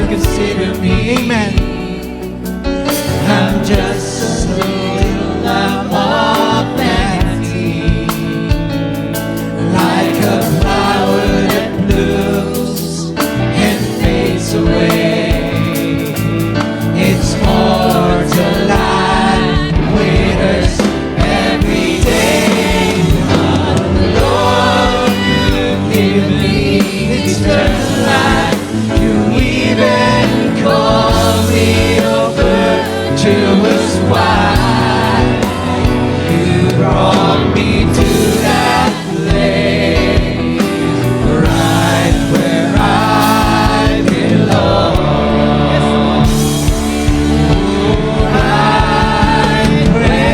consider me. Amen. I'm just a little lamb of vanity, like a flower that blooms and fades away. It's more to life, withers every day. But Lord, you give me eternal life. You even call me over to us wide. You brought me to that place, right where I belong. Right where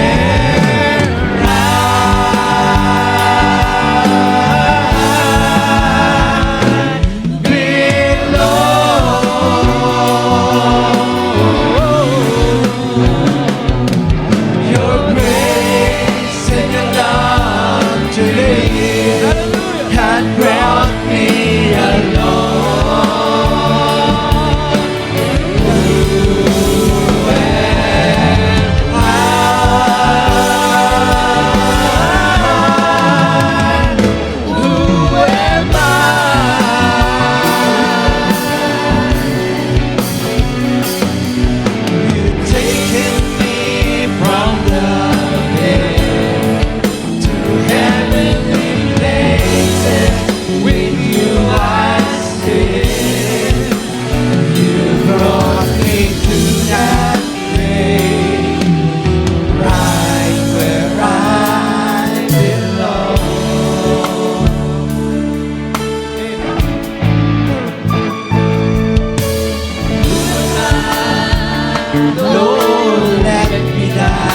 Your grace and your love to the years had brought me along. Who am I? Who am I? You've taken me from the pit to heavenly places. With you I sit. You brought me to that place, right where I belong. Lord, let me die.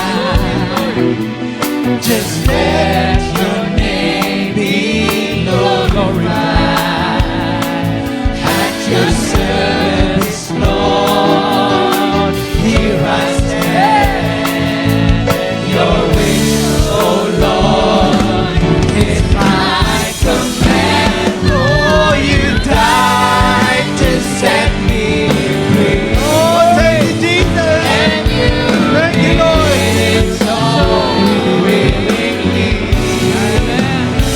Just let your name be glorified. At your service, Lord, here I stand. Your wish, oh Lord, is my command. Oh, you died to set me free. Oh, thank you, Jesus. And you Thank you, Lord. did so willingly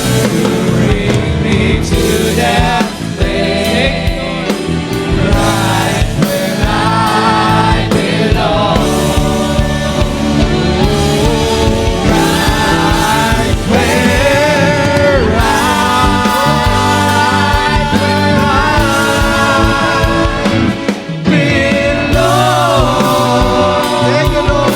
to bring me to that place, right where I belong. Right where I belong. Thank you, Lord.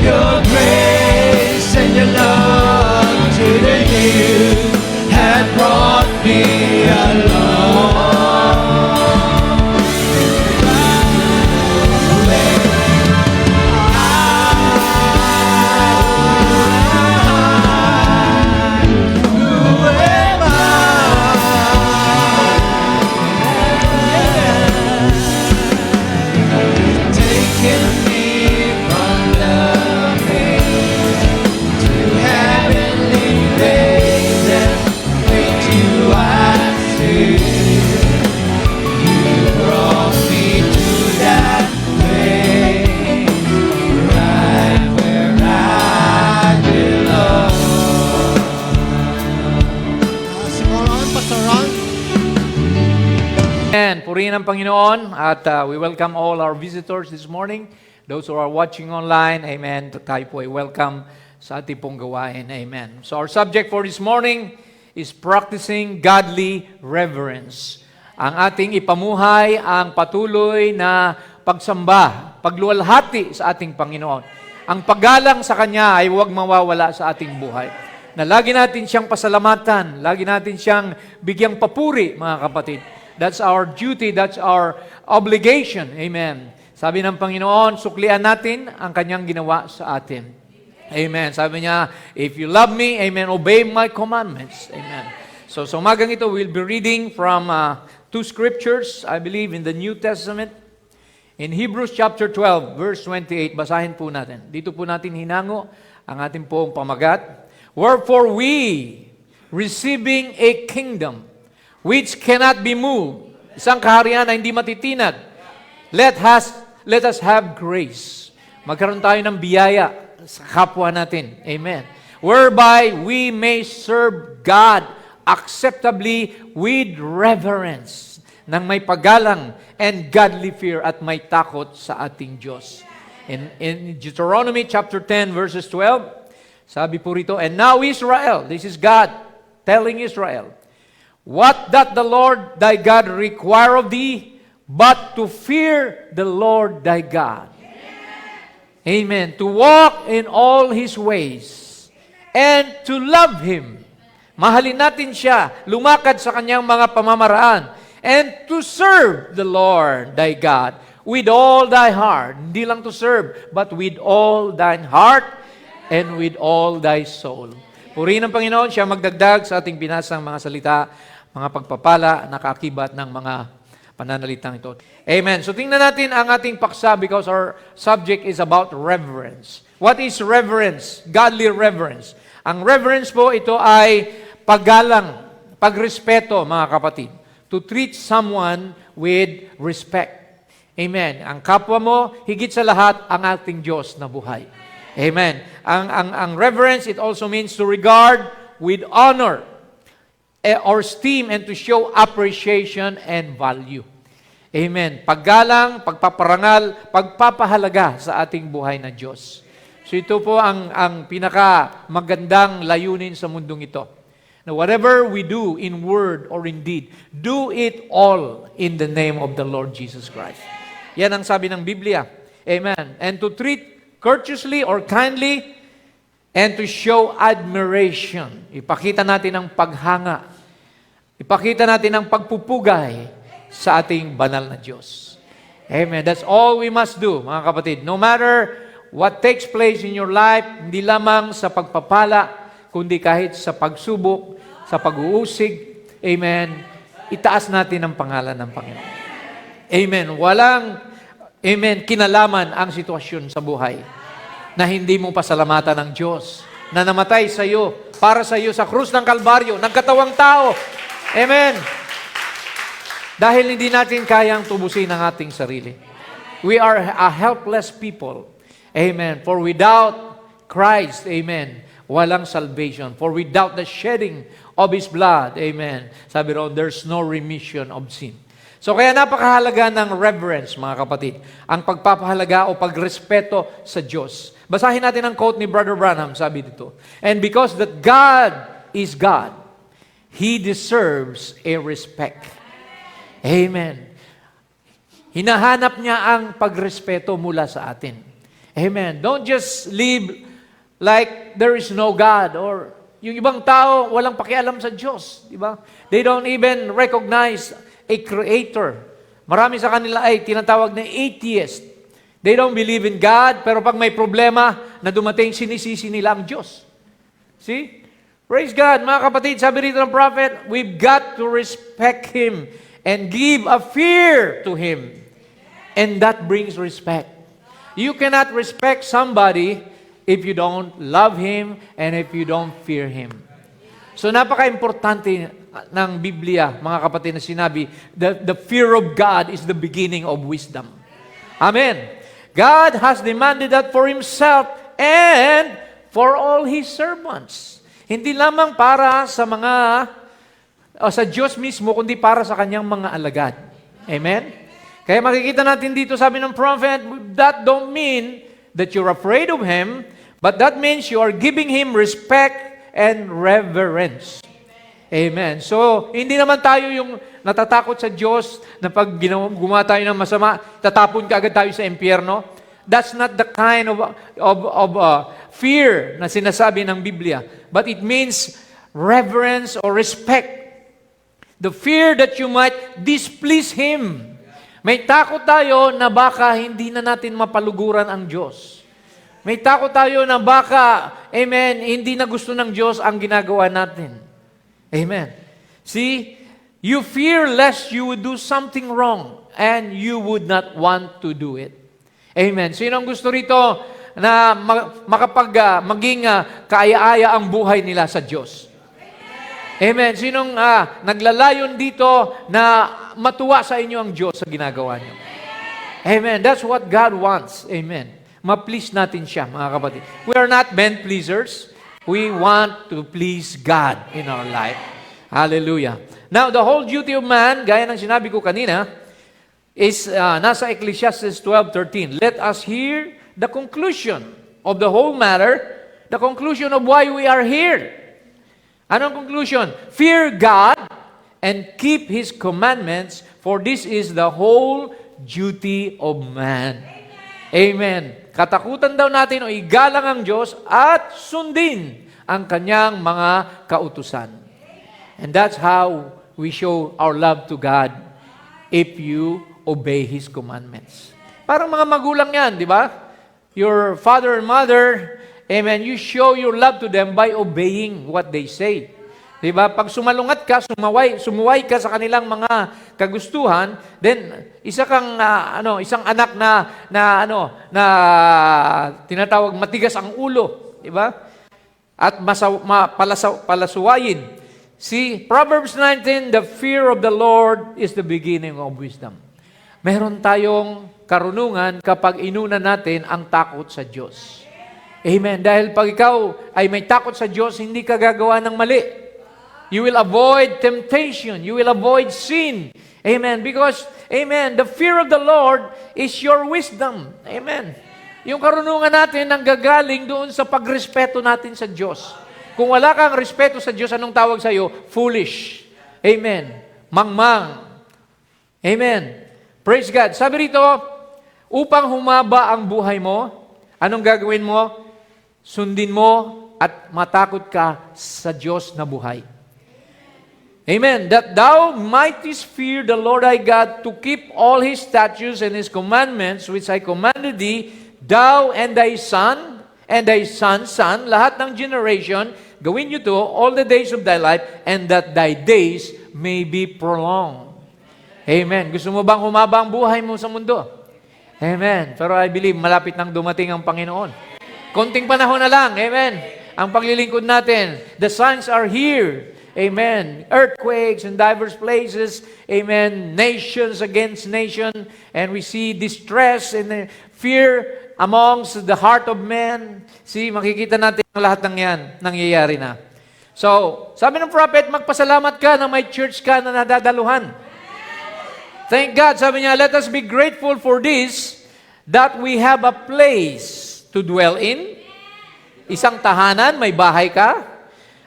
Your grace and your love to the years had brought me along. Who am I? Taking me from the pit to heavenly places. With you I sit. You brought me to that place, right where I belong. Si Ron, Pastor Ron. Amen. Purihin ang Panginoon at we welcome all our visitors this morning. Those who are watching online, amen. Tayo po ay welcome sa ating pong gawain. Amen. So our subject for this morning is practicing godly reverence. Ang ating ipamuhay ang patuloy na pagsamba, pagluwalhati sa ating Panginoon. Ang paggalang sa Kanya ay huwag mawawala sa ating buhay. Na lagi natin siyang pasalamatan, lagi natin siyang bigyang papuri, mga kapatid. That's our duty, that's our obligation. Amen. Sabi ng Panginoon, suklian natin ang Kanyang ginawa sa atin. Amen. Sabi niya, if you love me, amen, obey my commandments. Amen. So sa umagang ito, we'll be reading from two scriptures, I believe, in the New Testament. In Hebrews chapter 12, verse 28, basahin po natin. Dito po natin hinango ang ating pong pamagat. Wherefore we, receiving a kingdom which cannot be moved. Isang kaharian na hindi matitinag. Let us have grace. Magkaroon tayo ng biyaya sa kapwa natin. Amen. Whereby we may serve God acceptably with reverence, nang may paggalang and godly fear at may takot sa ating Diyos. In Deuteronomy chapter 10 verses 12, sabi po rito, and now Israel, this is God telling Israel, what doth the Lord thy God require of thee, but to fear the Lord thy God. Amen. To walk in all His ways, and to love Him. Mahalin natin siya, lumakad sa kanyang mga pamamaraan, and to serve the Lord thy God with all thy heart. Hindi lang to serve, but with all thine heart and with all thy soul. Purihin ng Panginoon, siya magdagdag sa ating binasang mga salita, mga pagpapala, nakakibat ng mga pananalitang ito. Amen. So tingnan natin ang ating paksa because our subject is about reverence. What is reverence? Godly reverence. Ang reverence po, ito ay paggalang, pagrespeto, mga kapatid. To treat someone with respect. Amen. Ang kapwa mo, higit sa lahat, ang ating Diyos na buhay. Amen. Ang reverence, it also means to regard with honor or esteem and to show appreciation and value. Amen. Paggalang, pagpaparangal, pagpapahalaga sa ating buhay na Diyos. So ito po ang pinakamagandang layunin sa mundong ito. Now, whatever we do in word or in deed, do it all in the name of the Lord Jesus Christ. Yan ang sabi ng Biblia. Amen. And to treat courteously or kindly and to show admiration. Ipakita natin ang paghanga. Ipakita natin ang pagpupugay sa ating banal na Diyos. Amen. That's all we must do, mga kapatid. No matter what takes place in your life, hindi lamang sa pagpapala, kundi kahit sa pagsubok, sa pag-uusig, amen, itaas natin ang pangalan ng Panginoon. Amen. Walang, amen, kinalaman ang sitwasyon sa buhay na hindi mo pasalamatan ng Diyos na namatay sa iyo, para sa iyo sa krus ng Kalbaryo, nagkatawang tao. Amen. Dahil hindi natin kayang tubusin ang ating sarili. We are a helpless people. Amen. For without Christ, amen, walang salvation. For without the shedding of His blood, amen, sabi ron, there's no remission of sin. So kaya napakahalaga ng reverence, mga kapatid, ang pagpapahalaga o pagrespeto sa Diyos. Basahin natin ang quote ni Brother Branham, sabi dito, and because that God is God, He deserves a respect. Amen. Hinahanap niya ang pagrespeto mula sa atin. Amen. Don't just live like there is no God, or yung ibang tao walang pakialam sa Diyos, di ba? They don't even recognize a creator. Marami sa kanila ay tinatawag na atheist. They don't believe in God, pero pag may problema na dumating, sinisisi nila ang Diyos. See? Praise God, mga kapatid, sabi rito ng prophet, we've got to respect Him and give a fear to Him. And that brings respect. You cannot respect somebody if you don't love Him and if you don't fear Him. So napaka-importante ng Biblia, mga kapatid, na sinabi, the fear of God is the beginning of wisdom. Amen. God has demanded that for Himself and for all His servants. Hindi lamang para sa sa Diyos mismo, kundi para sa Kanyang mga alagad. Amen? Kaya makikita natin dito, sabi ng prophet, that don't mean that you're afraid of Him, but that means you are giving Him respect and reverence. Amen. So, hindi naman tayo yung natatakot sa Diyos na pag gumawa tayo ng masama, tatapon ka agad tayo sa impyerno. That's not the kind of fear na sinasabi ng Biblia. But it means reverence or respect. The fear that you might displease Him. May takot tayo na baka hindi na natin mapaluguran ang Diyos. May takot tayo na baka, amen, hindi na gusto ng Diyos ang ginagawa natin. Amen. See, you fear lest you would do something wrong and you would not want to do it. Amen. Sino ang gusto rito na maging kaaya-aya ang buhay nila sa Diyos? Amen. Sinong naglalayon dito na matuwa sa inyo ang Diyos sa ginagawa niyo? Amen. That's what God wants. Amen. Ma-please natin siya, mga kapatid. We are not men pleasers. We want to please God in our life. Hallelujah. Now, the whole duty of man, gaya ng sinabi ko kanina, is nasa Ecclesiastes 12:13. Let us hear the conclusion of the whole matter, the conclusion of why we are here. Anong conclusion? Fear God and keep His commandments, for this is the whole duty of man. Amen. Katakutan daw natin o igalang ang Diyos at sundin ang kanyang mga kautusan. And that's how we show our love to God if you obey His commandments. Parang mga magulang yan, di ba? Your father and mother, amen, you show your love to them by obeying what they say. Diba? Pag sumalungat ka, sumuway ka sa kanilang mga kagustuhan, then isang anak na tinatawag matigas ang ulo, diba? At palasuwayin. See, Proverbs 19, the fear of the Lord is the beginning of wisdom. Meron tayong karunungan kapag inuna natin ang takot sa Diyos. Amen. Dahil pag ikaw ay may takot sa Diyos, hindi ka gagawa ng mali. You will avoid temptation. You will avoid sin. Amen. Because, amen, the fear of the Lord is your wisdom. Amen. Yung karunungan natin ang gagaling doon sa pagrespeto natin sa Diyos. Kung wala kang respeto sa Diyos, anong tawag sa iyo? Foolish. Amen. Mangmang. Amen. Praise God. Sabi rito, upang humaba ang buhay mo, anong gagawin mo? Sundin mo at matakot ka sa Diyos na buhay. Amen. That thou mightest fear the Lord thy God to keep all His statutes and His commandments which I commanded thee, thou and thy son and thy son's son, lahat ng generation, gawin nyo to all the days of thy life, and that thy days may be prolonged. Amen. Gusto mo bang humaba ang buhay mo sa mundo? Amen. Pero I believe malapit nang dumating ang Panginoon. Konting panahon na lang. Amen. Ang paglilingkod natin. The signs are here. Amen. Earthquakes in diverse places. Amen. Nations against nation. And we see distress and fear amongst the heart of man. See, makikita natin ang lahat ng yan nangyayari na. So, sabi ng prophet, magpasalamat ka na may church ka na nadadaluhan. Thank God. Sabi niya, let us be grateful for this, that we have a place to dwell in. Isang tahanan, may bahay ka.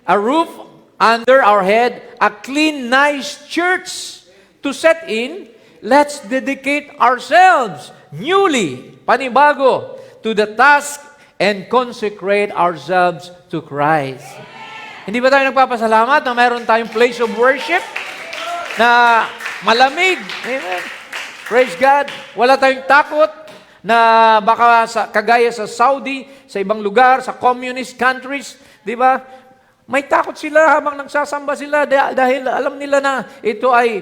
A roof under our head, a clean, nice church to set in. Let's dedicate ourselves newly, panibago, to the task and consecrate ourselves to Christ. Hindi ba tayo nagpapasalamat na mayroon tayong place of worship na malamig? Amen. Praise God. Wala tayong takot na baka kagaya sa Saudi, sa ibang lugar, sa communist countries, di ba? May takot sila habang nagsasamba sila dahil alam nila na ito ay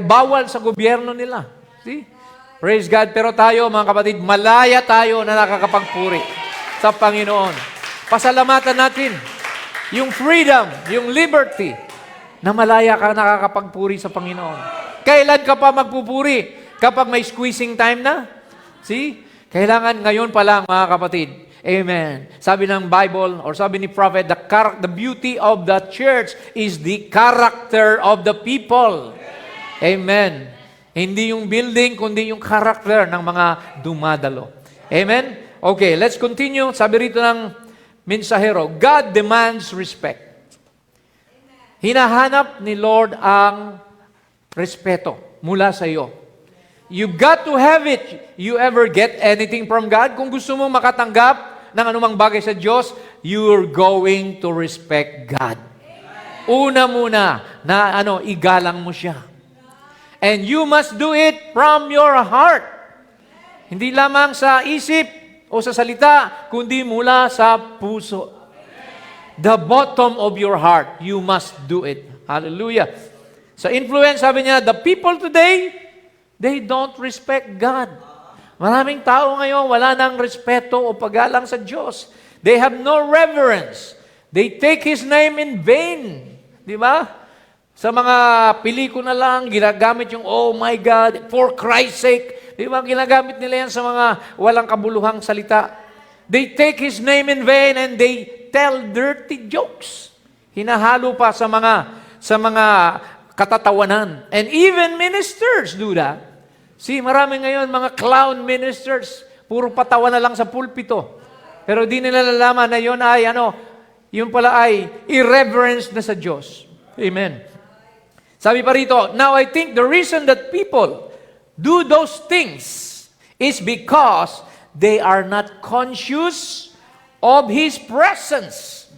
bawal sa gobyerno nila. See? Praise God. Pero tayo, mga kapatid, malaya tayo na nakakapagpuri sa Panginoon. Pasalamatan natin yung freedom, yung liberty, na malaya ka nakakapagpuri sa Panginoon. Kailan ka pa magpupuri? Kapag may squeezing time na? See? Kailangan ngayon pa lang, mga kapatid. Amen. Sabi ng Bible, or sabi ni Prophet, the beauty of the church is the character of the people. Amen. Hindi yung building, kundi yung character ng mga dumadalo. Amen? Okay, let's continue. Sabi rito ng mensahero, God demands respect. Hinahanap ni Lord ang respeto mula sa iyo. You got to have it. You ever get anything from God? Kung gusto mo makatanggap ng anumang bagay sa Diyos, you're going to respect God. Una muna na igalang mo siya. And you must do it from your heart. Hindi lamang sa isip o sa salita, kundi mula sa puso. The bottom of your heart, you must do it. Hallelujah. Sa influence, sabi niya, the people today, they don't respect God. Maraming tao ngayon, wala nang respeto o paggalang sa Diyos. They have no reverence. They take His name in vain. Di ba? Sa mga pelikula lang, ginagamit yung, oh my God, for Christ's sake. Di ba? Ginagamit nila yan sa mga walang kabuluhang salita. They take His name in vain and they tell dirty jokes. Hinahalo pa sa mga katatawanan. And even ministers do that. See, marami ngayon mga clown ministers, puro patawa na lang sa pulpito. Pero di nila nalalaman na yun pala ay irreverence na sa Diyos. Amen. Sabi pa rito, now I think the reason that people do those things is because they are not conscious of His presence.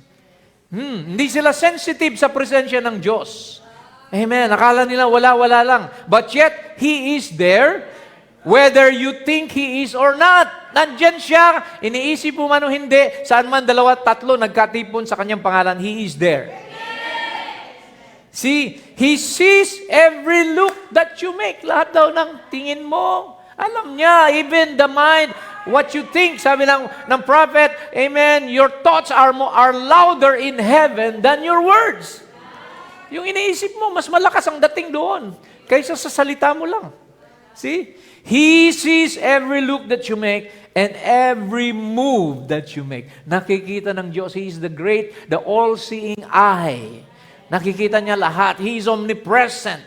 Hindi sila sensitive sa presensya ng Diyos. Amen. Akala nila wala lang. But yet, He is there, whether you think He is or not. Nandyan siya. Iniisip mo man o hindi, saan man 2, 3 nagkatipon sa Kanyang pangalan, He is there. See, He sees every look that you make. Lahat daw ng tingin mo. Alam niya, even the mind, what you think. Sabi ng prophet, amen, your thoughts are louder in heaven than your words. Yung iniisip mo, mas malakas ang dating doon kaysa sa salita mo lang. See? He sees every look that you make and every move that you make. Nakikita ng Diyos. He is the great, the all-seeing eye. Nakikita niya lahat. He is omnipresent.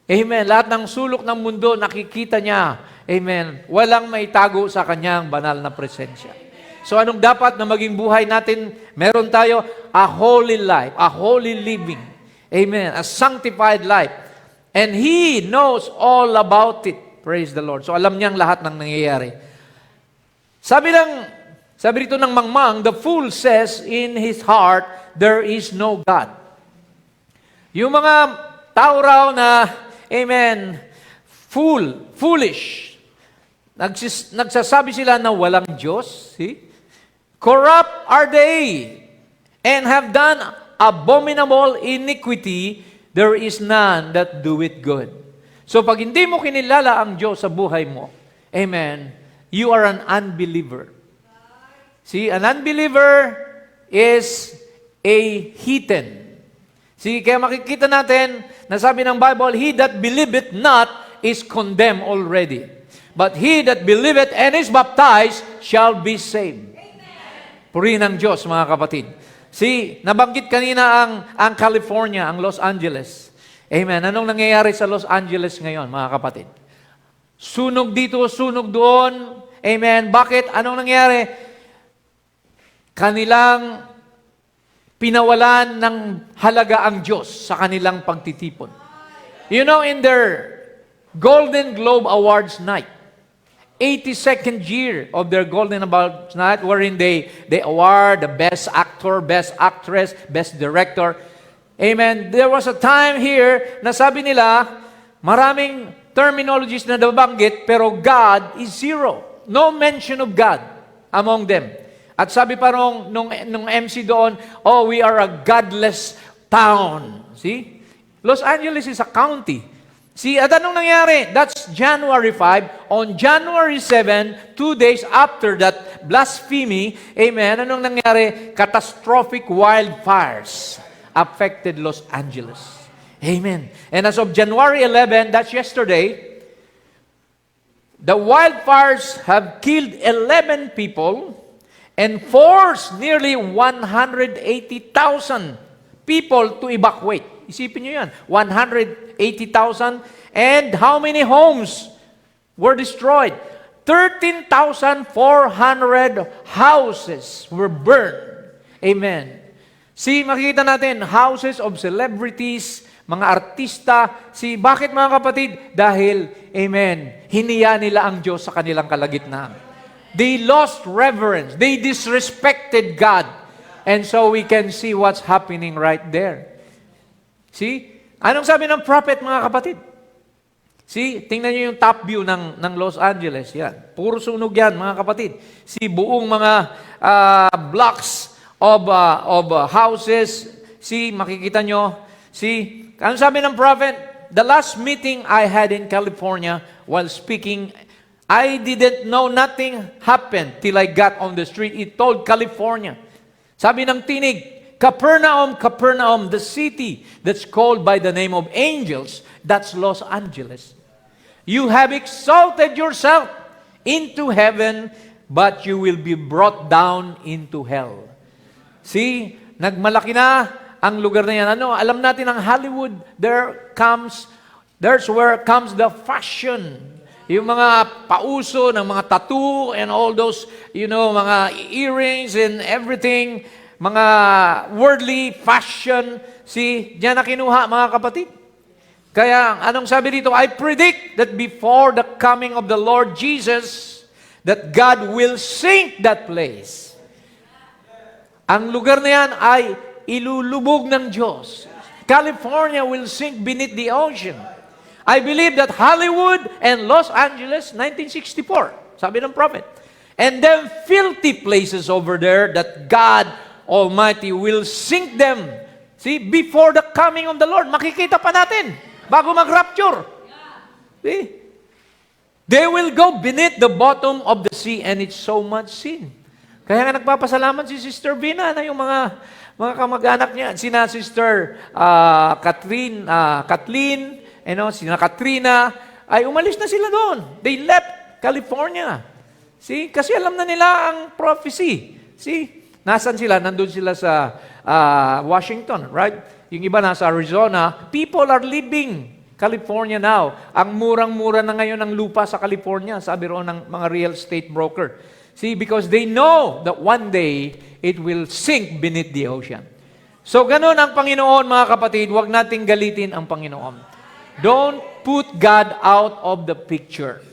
Amen. Lahat ng sulok ng mundo, nakikita niya. Amen. Walang maitago sa kanyang banal na presensya. So anong dapat na maging buhay natin? Meron tayo a holy life, a holy living. Amen. A sanctified life. And He knows all about it. Praise the Lord. So alam niyang lahat ng nangyayari. Sabi rito ng mangmang, the fool says in his heart, there is no God. Yung mga tao raw na, amen, foolish. Nagsasabi sila na walang Diyos. See? Corrupt are they and have done abominable iniquity. There is none that do it good. So pag hindi mo kinilala ang Diyos sa buhay mo, amen, you are an unbeliever. See, an unbeliever is a heathen. See, kaya makikita natin, na sabi ng Bible, he that believeth not is condemned already. But he that believeth and is baptized shall be saved. Purihin ng Diyos, mga kapatid. See, nabanggit kanina ang California, ang Los Angeles. Amen. Anong nangyayari sa Los Angeles ngayon, mga kapatid? Sunog dito, sunog doon. Amen. Bakit? Anong nangyayari? Kanilang pinawalan ng halaga ang Diyos sa kanilang pagtitipon. You know, in their Golden Globe Awards night, 82nd year of their Golden Awards night, wherein they award the best actor, best actress, best director. Amen. There was a time here na sabi nila, maraming terminologies na nabanggit, pero God is zero. No mention of God among them. At sabi pa nung MC doon, oh, we are a godless town. See? Los Angeles is a county. See, at anong nangyari? That's January 5. On January 7, 2 days after that blasphemy, amen, anong nangyari? Catastrophic wildfires affected Los Angeles. Amen. And as of January 11, that's yesterday, the wildfires have killed 11 people and forced nearly 180,000 people to evacuate. Isipin nyo yan, 180,000. And how many homes were destroyed? 13,400 houses were burned. Amen. See, makikita natin, houses of celebrities, mga artista. See, bakit mga kapatid? Dahil, amen, hiniya nila ang Diyos sa kanilang kalagitnaan. They lost reverence. They disrespected God. And so we can see what's happening right there. See? Anong sabi ng prophet, mga kapatid? See? Tingnan nyo yung top view ng Los Angeles. Yan. Puro sunog yan, mga kapatid. See? Buong mga blocks of houses. See? Makikita nyo. See? Anong sabi ng prophet? The last meeting I had in California while speaking, I didn't know nothing happened till I got on the street. It told California. Sabi ng tinig, Capernaum, Capernaum, the city that's called by the name of angels, that's Los Angeles. You have exalted yourself into heaven, but you will be brought down into hell. See, nagmalaki na ang lugar na yan. Ano, alam natin ang Hollywood, there's where comes the fashion. Yung mga pauso ng mga tattoo and all those, mga earrings and everything, mga worldly fashion. See, diyan na kinuha, mga kapatid. Kaya, anong sabi dito? I predict that before the coming of the Lord Jesus, that God will sink that place. Ang lugar na yan ay ilulubog ng Diyos. California will sink beneath the ocean. I believe that Hollywood and Los Angeles, 1964, sabi ng prophet. And then filthy places over there that God Almighty will sink them. See, before the coming of the Lord, makikita pa natin bago mag-rapture. See? They will go beneath the bottom of the sea and it's so much sin. Kaya nga nagpapasalamat si Sister Bina na yung mga kamag-anak niya, sina Sister Kathleen, sina Katrina, ay umalis na sila doon. They left California. See? Kasi alam na nila ang prophecy. See? Nasaan sila? Nandun sila sa Washington, right? Yung iba nasa Arizona. People are leaving California now. Ang murang-mura na ngayon ng lupa sa California, sabi roon ng mga real estate broker. See? Because they know that one day, it will sink beneath the ocean. So, ganun ang Panginoon, mga kapatid. Huwag nating galitin ang Panginoon. Don't put God out of the picture.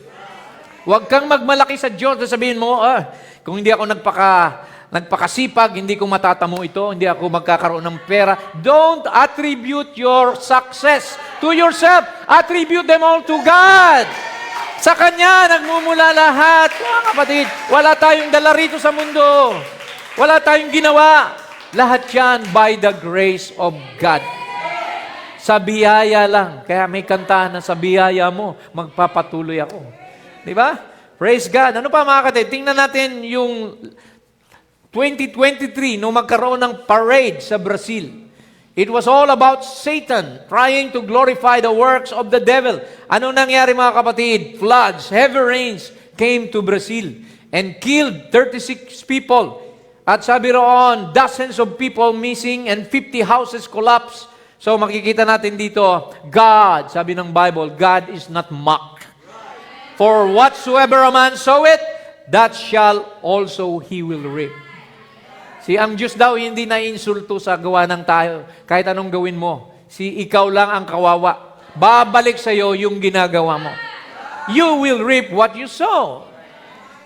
Huwag kang magmalaki sa Diyos na sabihin mo, kung hindi ako nagpakasipag, hindi ko matatamo ito, hindi ako magkakaroon ng pera. Don't attribute your success to yourself. Attribute them all to God. Sa Kanya, nagmumula lahat. Mga kapatid, wala tayong dala rito sa mundo. Wala tayong ginawa. Lahat yan by the grace of God. Sa biyaya lang. Kaya may kantahan na sa biyaya mo, magpapatuloy ako. Di ba? Praise God. Ano pa mga kapatid? Tingnan natin yung 2023, nung magkaroon ng parade sa Brazil. It was all about Satan trying to glorify the works of the devil. Ano nangyari mga kapatid? Floods, heavy rains came to Brazil and killed 36 people. At sabi roon, dozens of people missing and 50 houses collapsed. So makikita natin dito, God, sabi ng Bible, God is not mocked. For whatsoever a man soweth, that shall also he will reap. Si ang Diyos daw hindi na-insulto sa gawa ng tayo, kahit anong gawin mo. Si ikaw lang ang kawawa. Babalik sa iyo yung ginagawa mo. You will reap what you sow.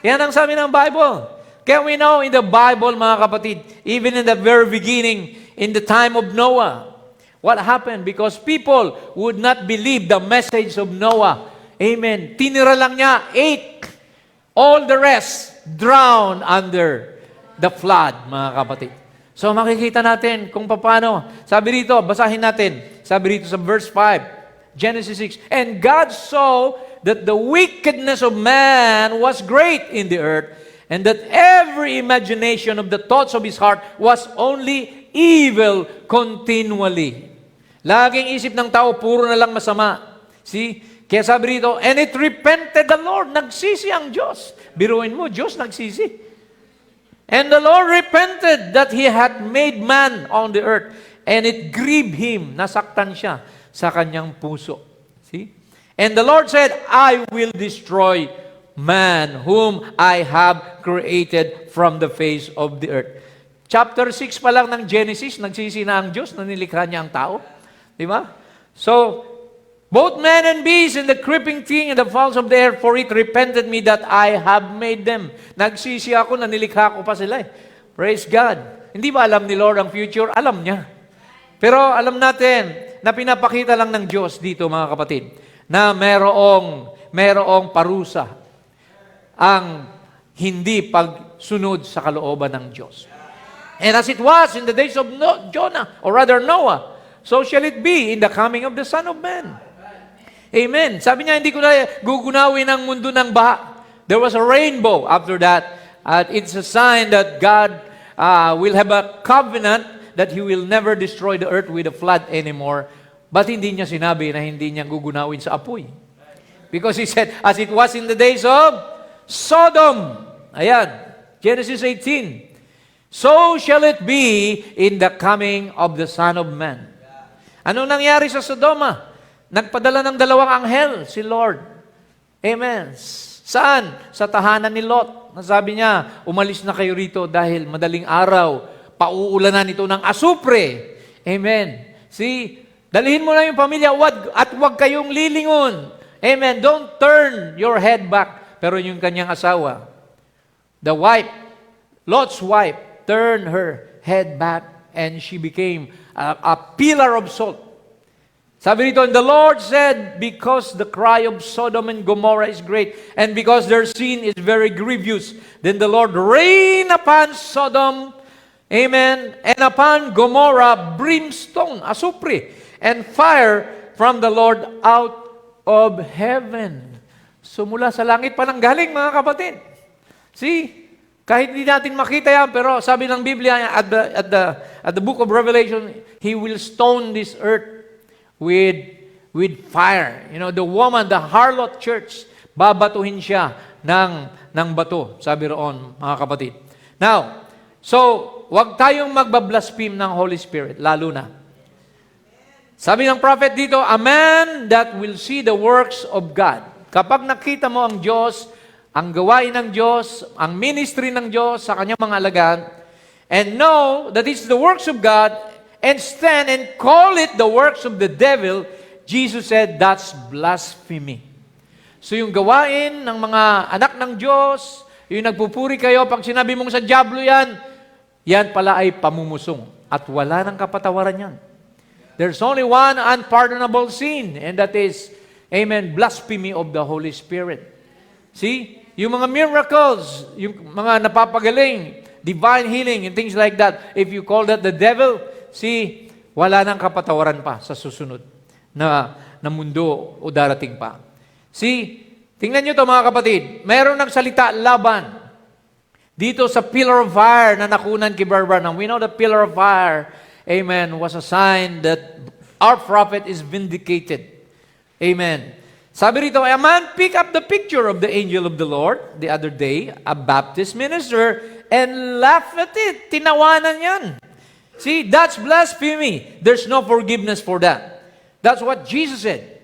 Yan ang sabi ng Bible. Kaya we know in the Bible, mga kapatid, even in the very beginning, in the time of Noah, what happened? Because people would not believe the message of Noah. Amen. Tinira lang niya 8. All the rest drowned under the flood, mga kapatid. So makikita natin kung paano. Sabi rito, basahin natin. Sabi rito sa verse 5, Genesis 6, And God saw that the wickedness of man was great in the earth, and that every imagination of the thoughts of his heart was only evil continually. Laging isip ng tao, puro na lang masama. See? Kaya sabi rito, and it repented the Lord. Nagsisi ang Diyos. Biruin mo, Diyos nagsisi. And the Lord repented that He had made man on the earth. And it grieved Him. Nasaktan siya sa kanyang puso. See? And the Lord said, I will destroy man whom I have created from the face of the earth. Chapter 6 pa lang ng Genesis, nagsisi na ang Diyos na nilikha niya ang tao. Di ba? So, both man and beast and the creeping thing and the fowls of the air, for it repented me that I have made them. Nagsisi ako na nilikha ko pa sila. Praise God. Hindi ba alam ni Lord ang future? Alam niya. Pero alam natin na pinapakita lang ng Diyos dito, mga kapatid, na merong parusa ang hindi pagsunod sa kalooban ng Diyos. And as it was in the days of Jonah, or rather Noah, so shall it be in the coming of the Son of Man. Amen. Sabi niya, hindi ko na gugunawin ang mundo ng baha. There was a rainbow after that. At it's a sign that God will have a covenant that He will never destroy the earth with a flood anymore. But hindi niya sinabi na hindi niya gugunawin sa apoy. Because He said, as it was in the days of Sodom. Ayan, Genesis 18. So shall it be in the coming of the Son of Man. Anong nangyari sa Sodoma? Nagpadala ng 2 anghel, si Lord. Amen. Saan? Sa tahanan ni Lot. Nasabi niya, umalis na kayo rito dahil madaling araw, pauulanan ito ng asupre. Amen. See, dalhin mo na yung pamilya at huwag kayong lilingon. Amen. Don't turn your head back. Pero yung kanyang asawa, the wife, Lot's wife, turned her head back and she became a pillar of salt. Sabi rito, and the Lord said, because the cry of Sodom and Gomorrah is great, and because their sin is very grievous, then the Lord rain upon Sodom, amen, and upon Gomorrah brimstone, asupre, and fire from the Lord out of heaven. So mula sa langit pa nang galing, mga kapatid. See, kahit hindi natin makita yan, pero sabi ng Biblia at the book of Revelation, He will stone this earth with fire. You know, the woman, the harlot church, babatuhin siya ng bato, sabi roon, mga kapatid. Now, so, wag tayong magbablaspheme ng Holy Spirit, lalo na. Sabi ng prophet dito, a man that will see the works of God. Kapag nakita mo ang Diyos, ang gawain ng Diyos, ang ministry ng Diyos sa kanyang mga alagad, and know that it's the works of God, and stand and call it the works of the devil, Jesus said, that's blasphemy. So yung gawain ng mga anak ng Diyos, yung nagpupuri kayo, pag sinabi mong sa diablo yan, yan pala ay pamumusong. At wala nang kapatawaran yan. There's only one unpardonable sin, and that is, amen, blasphemy of the Holy Spirit. See? Yung mga miracles, yung mga napapagaling, divine healing, and things like that, if you call that the devil, see, wala nang kapatawaran pa sa susunod na mundo o darating pa. See, tingnan nyo to mga kapatid, mayroong nagsalita laban dito sa pillar of fire na nakunan kay Brother Branham. We know the pillar of fire, amen, was a sign that our prophet is vindicated. Amen. Sabi rito, a man pick up the picture of the angel of the Lord the other day, a Baptist minister, and laugh at it. Tinawanan yan. See, that's blasphemy. There's no forgiveness for that. That's what Jesus said.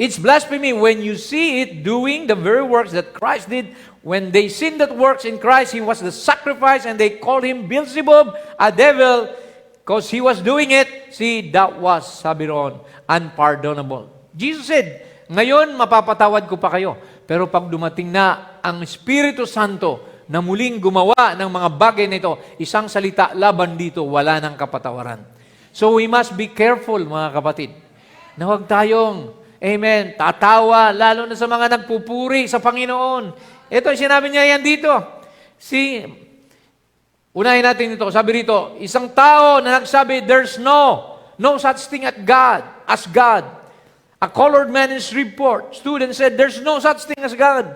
It's blasphemy when you see it doing the very works that Christ did. When they sinned that works in Christ, He was the sacrifice, and they called Him Beelzebub, a devil, because He was doing it. See, that was, sabi roon, unpardonable. Jesus said, ngayon mapapatawad ko pa kayo. Pero pag dumating na ang Espiritu Santo, na muling gumawa ng mga bagay nito, isang salita laban dito, wala nang kapatawaran. So we must be careful, mga kapatid, na huwag tayong, amen, tatawa, lalo na sa mga nagpupuri sa Panginoon. Ito, sinabi niya yan dito. Unahin natin ito. Sabi rito, isang tao na nagsabi, there's no such thing as God. A colored man in Shreveport, student said, there's no such thing as God.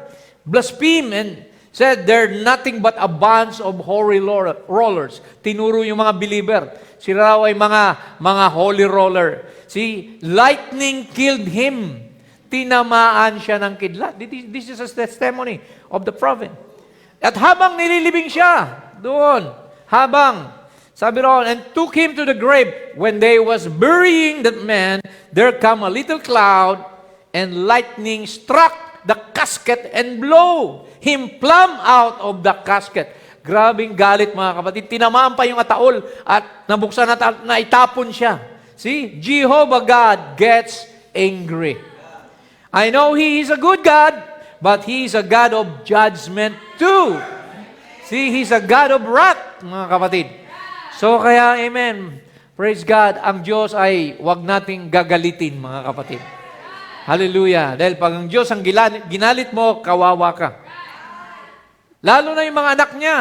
Blaspheme and said, they're nothing but a bunch of holy rollers. Tinuro yung mga believer. Sila raw ay mga holy roller. See, lightning killed him. Tinamaan siya ng kidlat. This is a testimony of the prophet. At habang nililibing siya, doon, sabi roon, and took him to the grave. When they was burying that man, there come a little cloud, and lightning struck the casket and blow him plumb out of the casket. Grabing galit, mga kapatid. Tinamaan pa yung ataol at nabuksan na itapon siya. See? Jehovah God gets angry. I know He is a good God, but He is a God of judgment too. See, He's a God of wrath, mga kapatid. So kaya, amen, praise God, ang Diyos ay wag nating gagalitin, mga kapatid. Hallelujah. Dahil pag ang Diyos ang ginalit mo, kawawa ka. Lalo na yung mga anak niya.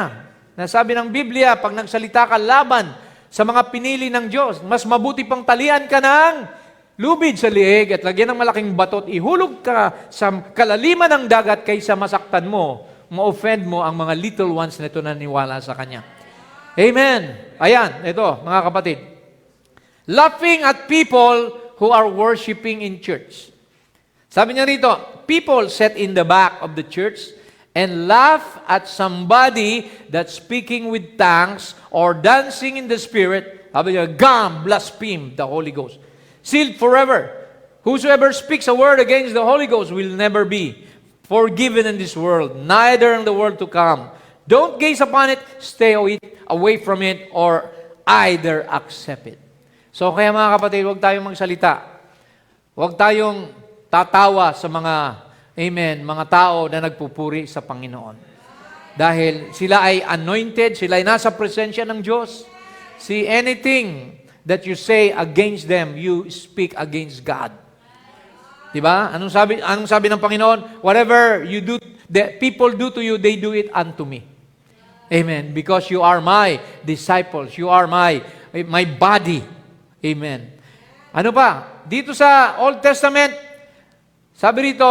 Nasabi ng Biblia, pag nagsalita ka laban sa mga pinili ng Diyos, mas mabuti pang talian ka ng lubid sa liig at lagyan ng malaking batot, ihulog ka sa kalaliman ng dagat kaysa masaktan mo, ma-offend mo ang mga little ones na ito naniwala sa Kanya. Amen. Ayan, ito, mga kapatid. Laughing at people who are worshiping in church. Sabi niya rito, people sat in the back of the church and laugh at somebody that's speaking with tongues or dancing in the Spirit. Sabi niya, God blaspheme the Holy Ghost. Sealed forever. Whosoever speaks a word against the Holy Ghost will never be forgiven in this world, neither in the world to come. Don't gaze upon it, stay away from it, or either accept it. So kaya mga kapatid, huwag tayong magsalita. Huwag tayong tatawa sa mga, amen, mga tao na nagpupuri sa Panginoon. Dahil sila ay anointed, sila ay nasa presensya ng Diyos. See, anything that you say against them, you speak against God. Diba? Anong sabi ng Panginoon? Whatever you do, the people do to you, they do it unto me. Amen. Because you are my disciples. You are my body. Amen. Ano pa? Dito sa Old Testament, sabi rito,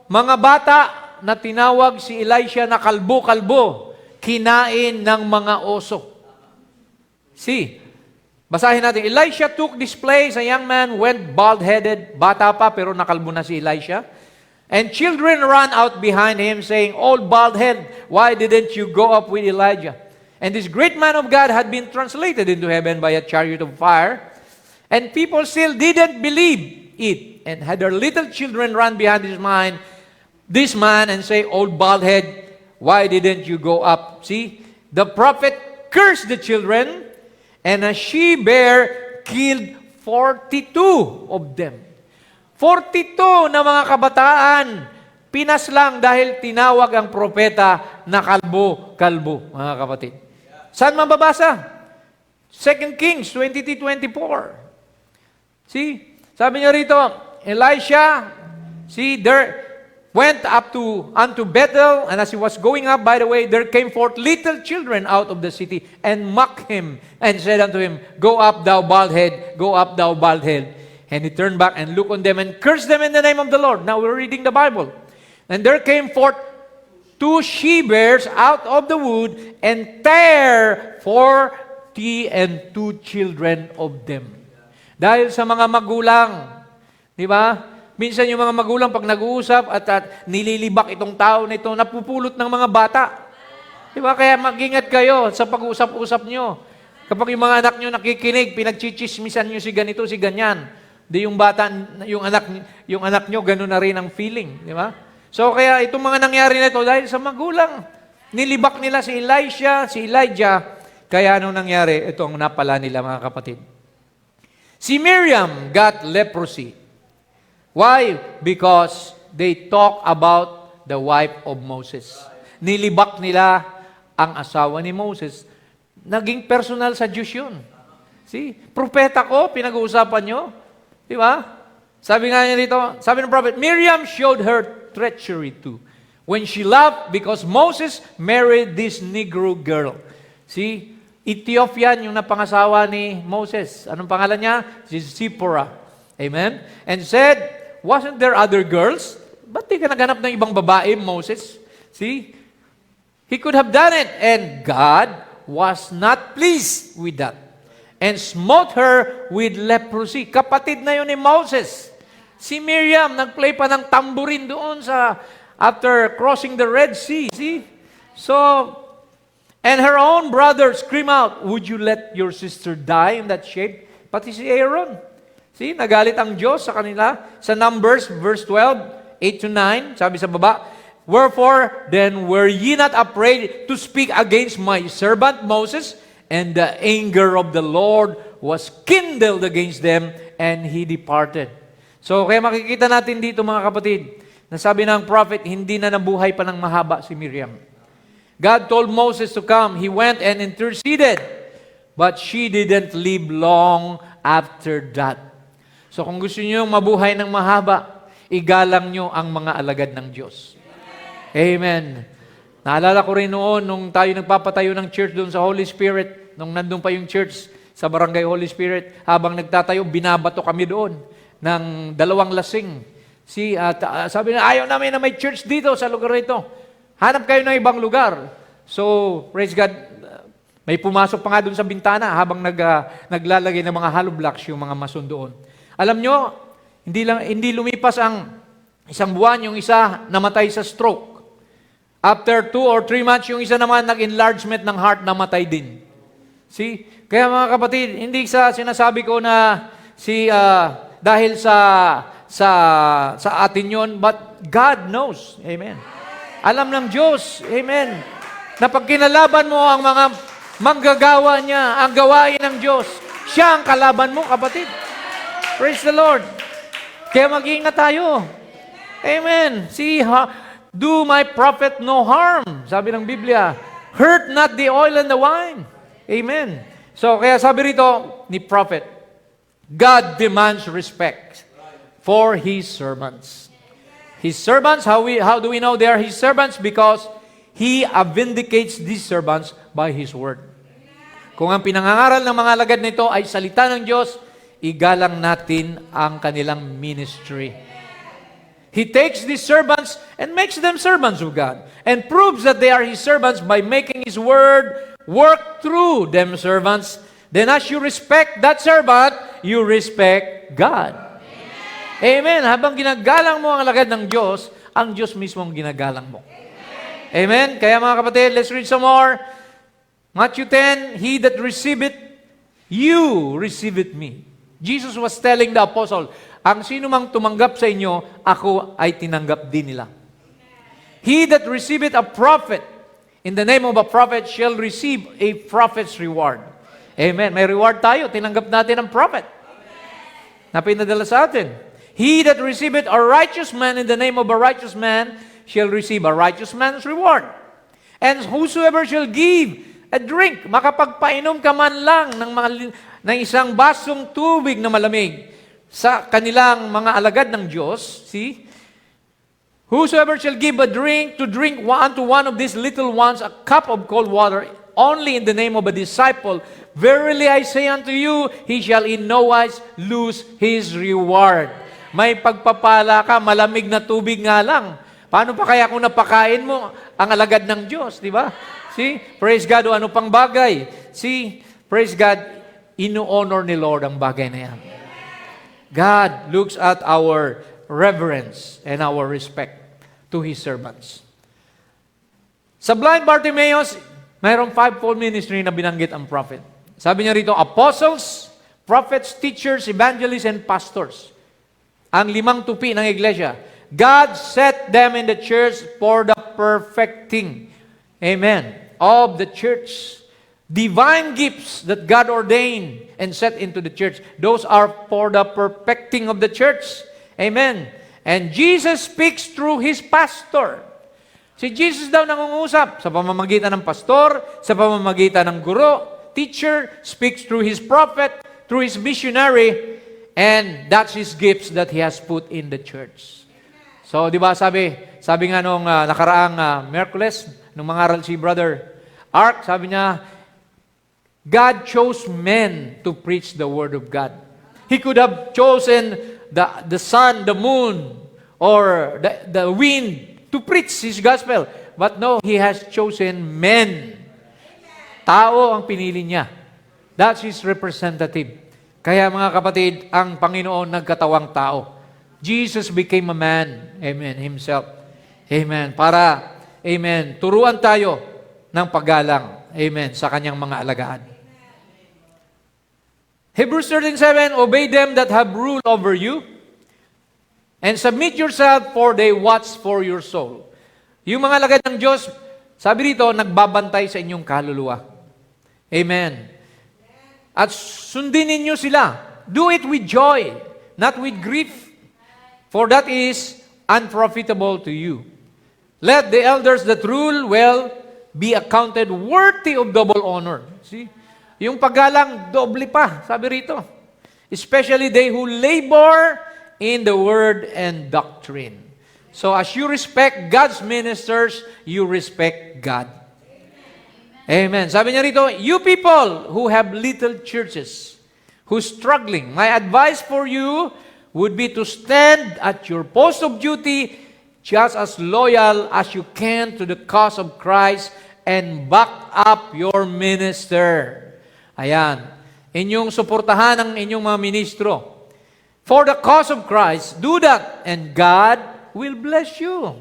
mga bata na tinawag si Elisha na kalbo-kalbo, kinain ng mga oso. See, basahin natin. Elisha took this place, a young man went bald-headed, bata pa pero nakalbo na si Elisha. And children ran out behind him saying, Old bald head, why didn't you go up with Elijah? And this great man of God had been translated into heaven by a chariot of fire. And people still didn't believe it. And had their little children run behind this man and say, Old bald head, why didn't you go up? See, the prophet cursed the children, and a she-bear killed 42 of them. 42 na mga kabataan, pinaslang dahil tinawag ang propeta na kalbo-kalbo, mga kapatid. Saan mababasa? 2 Kings 23:24. See, sabi niya rito, Elisha, see, there went up unto Bethel, and as he was going up, by the way, there came forth little children out of the city, and mocked him, and said unto him, Go up, thou bald head, go up, thou bald head. And he turned back and looked on them and cursed them in the name of the Lord. Now we're reading the Bible. And there came forth 2 she-bears out of the wood and tare 42 children of them. Dahil sa mga magulang, di ba? Minsan yung mga magulang pag nag-uusap at nililibak itong tao na ito, napupulot ng mga bata. Di ba? Kaya mag-ingat kayo sa pag-usap-usap nyo. Kapag yung mga anak nyo nakikinig, pinagchichismisan nyo si ganito, si ganyan. Di yung bata, yung anak nyo, gano'n na rin ang feeling. Di ba? So, kaya itong mga nangyari na ito, dahil sa magulang, nilibak nila si Elisha, si Elijah, kaya anong nangyari? Ito ang napala nila, mga kapatid. Si Miriam got leprosy. Why? Because they talk about the wife of Moses. Nilibak nila ang asawa ni Moses. Naging personal sa Diyos yun. See? Propeta ko, pinag-uusapan nyo. Di ba? Sabi nga niya dito, sabi ng prophet, Miriam showed her treachery too when she laughed because Moses married this Negro girl. See? Ethiopian yung napangasawa ni Moses. Anong pangalan niya? Si Zipporah. Amen? And said, wasn't there other girls? Ba't di ka naghanap ng ibang babae, Moses? See? He could have done it. And God was not pleased with that. And smote her with leprosy. Kapatid na yun ni Moses. Si Miriam, nagplay pa ng tamburin doon after crossing the Red Sea. See? So, and her own brother scream out, would you let your sister die in that shape? Pati si Aaron. See, nagalit ang Diyos sa kanila. Sa Numbers, verse 12, 8-9, sabi sa baba, Wherefore, then were ye not afraid to speak against my servant Moses? And the anger of the Lord was kindled against them, and he departed. So, kaya makikita natin dito, mga kapatid, na sabi ng prophet, hindi na nabuhay pa ng mahaba si Miriam. God told Moses to come. He went and interceded, but she didn't live long after that. So, kung gusto niyo mabuhay ng mahaba, igalang nyo ang mga alagad ng Diyos. Amen. Naalala ko rin noon, nung tayo nagpapatayo ng church doon sa Holy Spirit, nung nandun pa yung church sa Barangay Holy Spirit, habang nagtatayo, binabato kami doon ng 2 lasing. Sabi na, ayaw namin na may church dito sa lugar ito. Hanap kayo ng ibang lugar. So, praise God, May pumasok pa nga doon sa bintana habang naglalagay ng mga hollow blocks yung mga mason doon. Alam nyo, hindi lumipas ang isang buwan, yung isa namatay sa stroke. After 2 or 3 months, yung isa naman nag-enlargement ng heart, namatay din. See? Kaya mga kapatid, hindi sa sinasabi ko na dahil sa atin yon, but God knows. Amen. Alam ng Diyos. Amen. Na pag kinalaban mo ang mga manggagawa niya, ang gawain ng Diyos, siya ang kalaban mo, kapatid. Praise the Lord. Kaya mag-iingat tayo. Amen. See, do my prophet no harm. Sabi ng Biblia, hurt not the oil and the wine. Amen. So, kaya sabi rito ni prophet, God demands respect for His servants. His servants, how do we know they are His servants? Because He vindicates these servants by His word. Kung ang pinangangaral ng mga alagad nito ay salita ng Diyos, igalang natin ang kanilang ministry. He takes these servants and makes them servants of God and proves that they are His servants by making His word work through them servants. Then as you respect that servant, you respect God. Amen. Habang ginagalang mo ang alagad ng Diyos, ang Diyos mismo ang ginagalang mo. Amen. Kaya mga kapatid, let's read some more. Matthew 10, He that receiveth you, receiveth me. Jesus was telling the apostle, ang sino mang tumanggap sa inyo, ako ay tinanggap din nila. He that receiveth a prophet, in the name of a prophet, shall receive a prophet's reward. Amen. May reward tayo. Tinanggap natin ang prophet na pinadala sa atin. He that receiveth a righteous man in the name of a righteous man shall receive a righteous man's reward. And whosoever shall give a drink, makapagpainom ka man lang ng isang basong tubig na malamig sa kanilang mga alagad ng Diyos, see? Whosoever shall give a drink to drink unto one of these little ones a cup of cold water, only in the name of a disciple, verily I say unto you, he shall in no wise lose his reward. May pagpapala ka, malamig na tubig nga lang. Paano pa kaya kung napakain mo ang alagad ng Diyos, di ba? See? Praise God, o ano pang bagay. See? Praise God, ino-honor ni Lord ang bagay na yan. God looks at our reverence and our respect to His servants. Sa blind Bartimaeus, mayroong 5-fold ministry na binanggit ang prophet. Sabi niya rito, apostles, prophets, teachers, evangelists, and pastors. Ang 5 tupi ng iglesia. God set them in the church for the perfecting, amen, of the church. Divine gifts that God ordained and set into the church, those are for the perfecting of the church. Amen. And Jesus speaks through His pastor. Si Jesus daw nangungusap sa pamamagitan ng pastor, sa pamamagitan ng guro, teacher, speaks through His prophet, through His missionary, and that's His gifts that He has put in the church. So, di ba sabi nga nung nakaraang Miyerkules, nung mangaral si Brother Ark, sabi niya, God chose men to preach the Word of God. He could have chosen the sun, the moon, or the wind to preach His gospel. But no, He has chosen men. Tao ang pinili niya. That's His representative. Kaya mga kapatid, ang Panginoon nagkatawang tao. Jesus became a man, amen, Himself. Amen. Para, amen, turuan tayo ng paggalang, amen, sa Kanyang mga alagaan. Hebrews 13:7, obey them that have rule over you, and submit yourself, for they watch for your soul. Yung mga alagad ng Diyos, sabi dito, nagbabantay sa inyong kaluluwa. Amen. At sundin ninyo sila. Do it with joy, not with grief, for that is unprofitable to you. Let the elders that rule well be accounted worthy of double honor. See? Yung paggalang, doble pa, sabi rito. Especially they who labor in the word and doctrine. So as you respect God's ministers, you respect God. Amen. Sabi niya rito, you people who have little churches, who's struggling, my advice for you would be to stand at your post of duty just as loyal as you can to the cause of Christ and back up your minister. Ayan. Inyong suportahan ang inyong mga ministro. For the cause of Christ, do that, and God will bless you.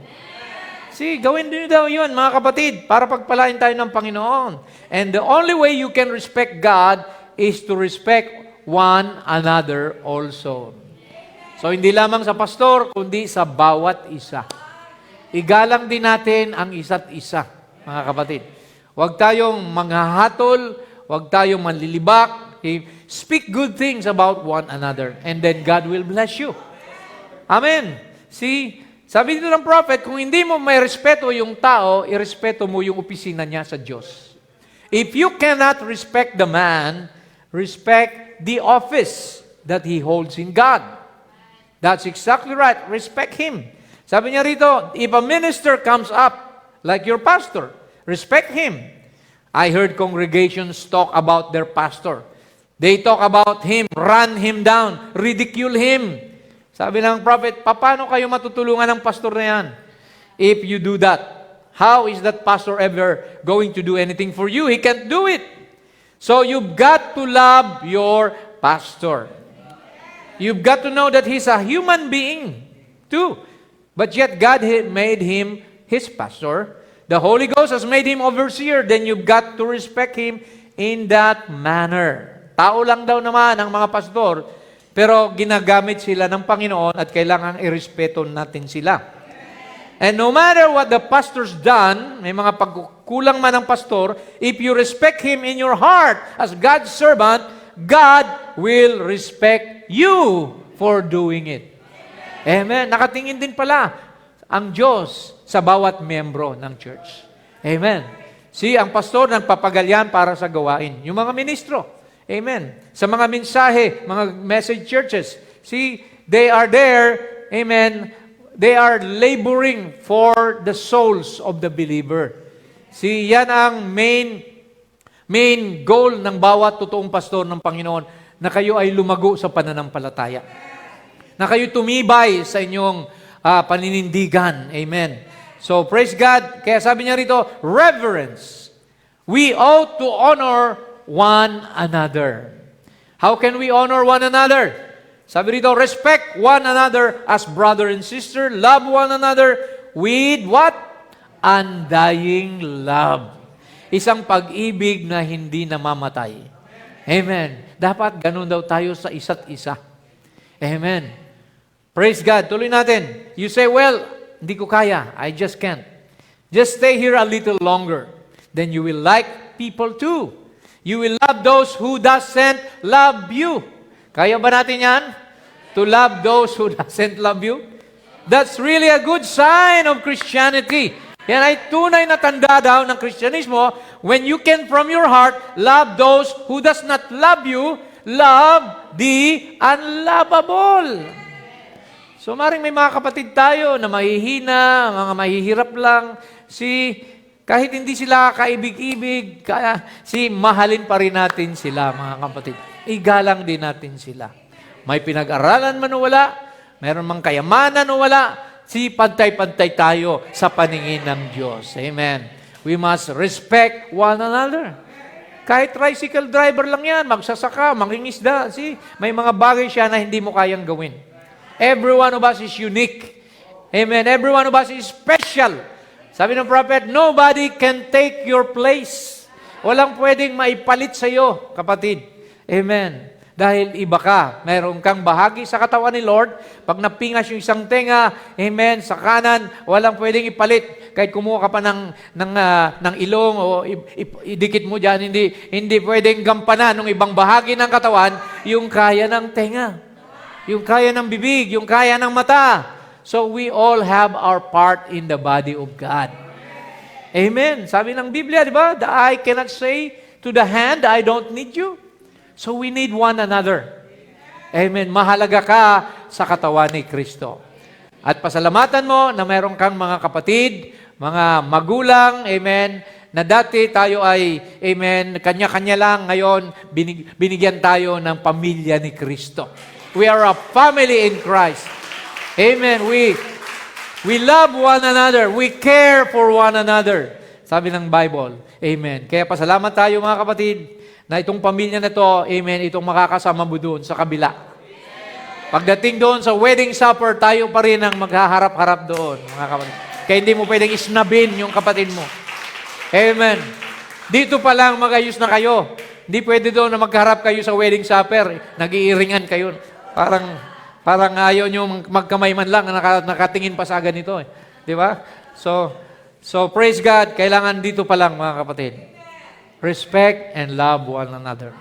See, gawin din daw yun, mga kapatid, para pagpalain tayo ng Panginoon. And the only way you can respect God is to respect one another also. So, hindi lamang sa pastor, kundi sa bawat isa. Igalang din natin ang isa't isa, mga kapatid. Huwag tayong manghahatol, huwag tayong manlilibak. Speak good things about one another, and then God will bless you. Amen. See, sabi dito ng prophet, kung hindi mo may respeto yung tao, irespeto mo yung opisina niya sa Diyos. If you cannot respect the man, respect the office that he holds in God. That's exactly right. Respect him. Sabi niya rito, if a minister comes up, like your pastor, respect him. I heard congregations talk about their pastor. They talk about him, run him down, ridicule him. Sabi ng prophet, paano kayo matutulungan ng pastor na yan? If you do that, how is that pastor ever going to do anything for you? He can't do it. So you've got to love your pastor. You've got to know that he's a human being too. But yet God made him his pastor. The Holy Ghost has made him overseer. Then you've got to respect him in that manner. Tao lang daw naman ang mga pastor, pero ginagamit sila ng Panginoon at kailangan irespeto natin sila. And no matter what the pastor's done, may mga pagkulang man ng pastor, if you respect him in your heart as God's servant, God will respect you for doing it. Amen. Nakatingin din pala ang Diyos sa bawat membro ng church. Amen. See, ang pastor nagpapagalyan para sa gawain. Yung mga ministro, amen. Sa mga mensahe, mga message churches, see, they are there, amen, they are laboring for the souls of the believer. See, yan ang main goal ng bawat totoong pastor ng Panginoon, na kayo ay lumago sa pananampalataya. Na kayo tumibay sa inyong paninindigan. Amen. So, praise God. Kaya sabi niya rito, reverence. We ought to honor one another. How can we honor one another? Sabi rito, respect one another as brother and sister. Love one another with what? Undying love. Isang pag-ibig na hindi namamatay. Amen. Dapat ganun daw tayo sa isa't isa. Amen. Praise God. Tuloy natin. You say, well, hindi ko kaya. I just can't. Just stay here a little longer. Then you will like people too. You will love those who doesn't love you. Kaya ba natin yan? To love those who doesn't love you? That's really a good sign of Christianity. Yan ay tunay na tanda daw ng Kristyanismo. When you can from your heart love those who does not love you, love the unlovable. So maring may mga kapatid tayo na mahihina, mga mahihirap lang, kahit hindi sila kaibig-ibig, mahalin pa rin natin sila, mga kapatid. Igalang din natin sila. May pinag-aralan man o wala, meron mang kayamanan o wala, pantay-pantay tayo sa paningin ng Diyos. Amen. We must respect one another. Kahit tricycle driver lang yan, magsasaka, mangingisda. May mga bagay siya na hindi mo kayang gawin. Every one of us is unique. Amen. Every one of us is special. Sabi ng prophet, nobody can take your place. Walang pwedeng maipalit sa iyo, kapatid. Amen. Dahil iba ka. Meron kang bahagi sa katawan ni Lord. Pag napingas yung isang tenga, amen, sa kanan, walang pwedeng ipalit. Kahit kumuha ka pa ng ilong o idikit mo dyan, hindi pwedeng gampanan ng ibang bahagi ng katawan yung kaya ng tenga, yung kaya ng bibig, yung kaya ng mata. So we all have our part in the body of God. Amen. Sabi ng Biblia, di ba? The eye cannot say to the hand, I don't need you. So we need one another. Amen. Mahalaga ka sa katawan ni Kristo. At pasalamatan mo na meron kang mga kapatid, mga magulang, amen, na dati tayo ay, amen, kanya-kanya lang, ngayon binigyan tayo ng pamilya ni Kristo. We are a family in Christ. Amen. We love one another. We care for one another. Sabi ng Bible. Amen. Kaya pasalamat tayo mga kapatid na itong pamilya na to, amen, itong makakasama mo doon sa kabila. Pagdating doon sa wedding supper, tayo pa rin ang maghaharap-harap doon, mga kapatid. Kaya hindi mo pwedeng isnabin yung kapatid mo. Amen. Dito pa lang magayos na kayo. Hindi pwede doon na magkaharap kayo sa wedding supper. Nag-iiringan kayo. Parang ayaw nyo magkamay man lang, nakatingin pa sa ganito. Di ba? So praise God, kailangan dito pa lang mga kapatid. Respect and love one another.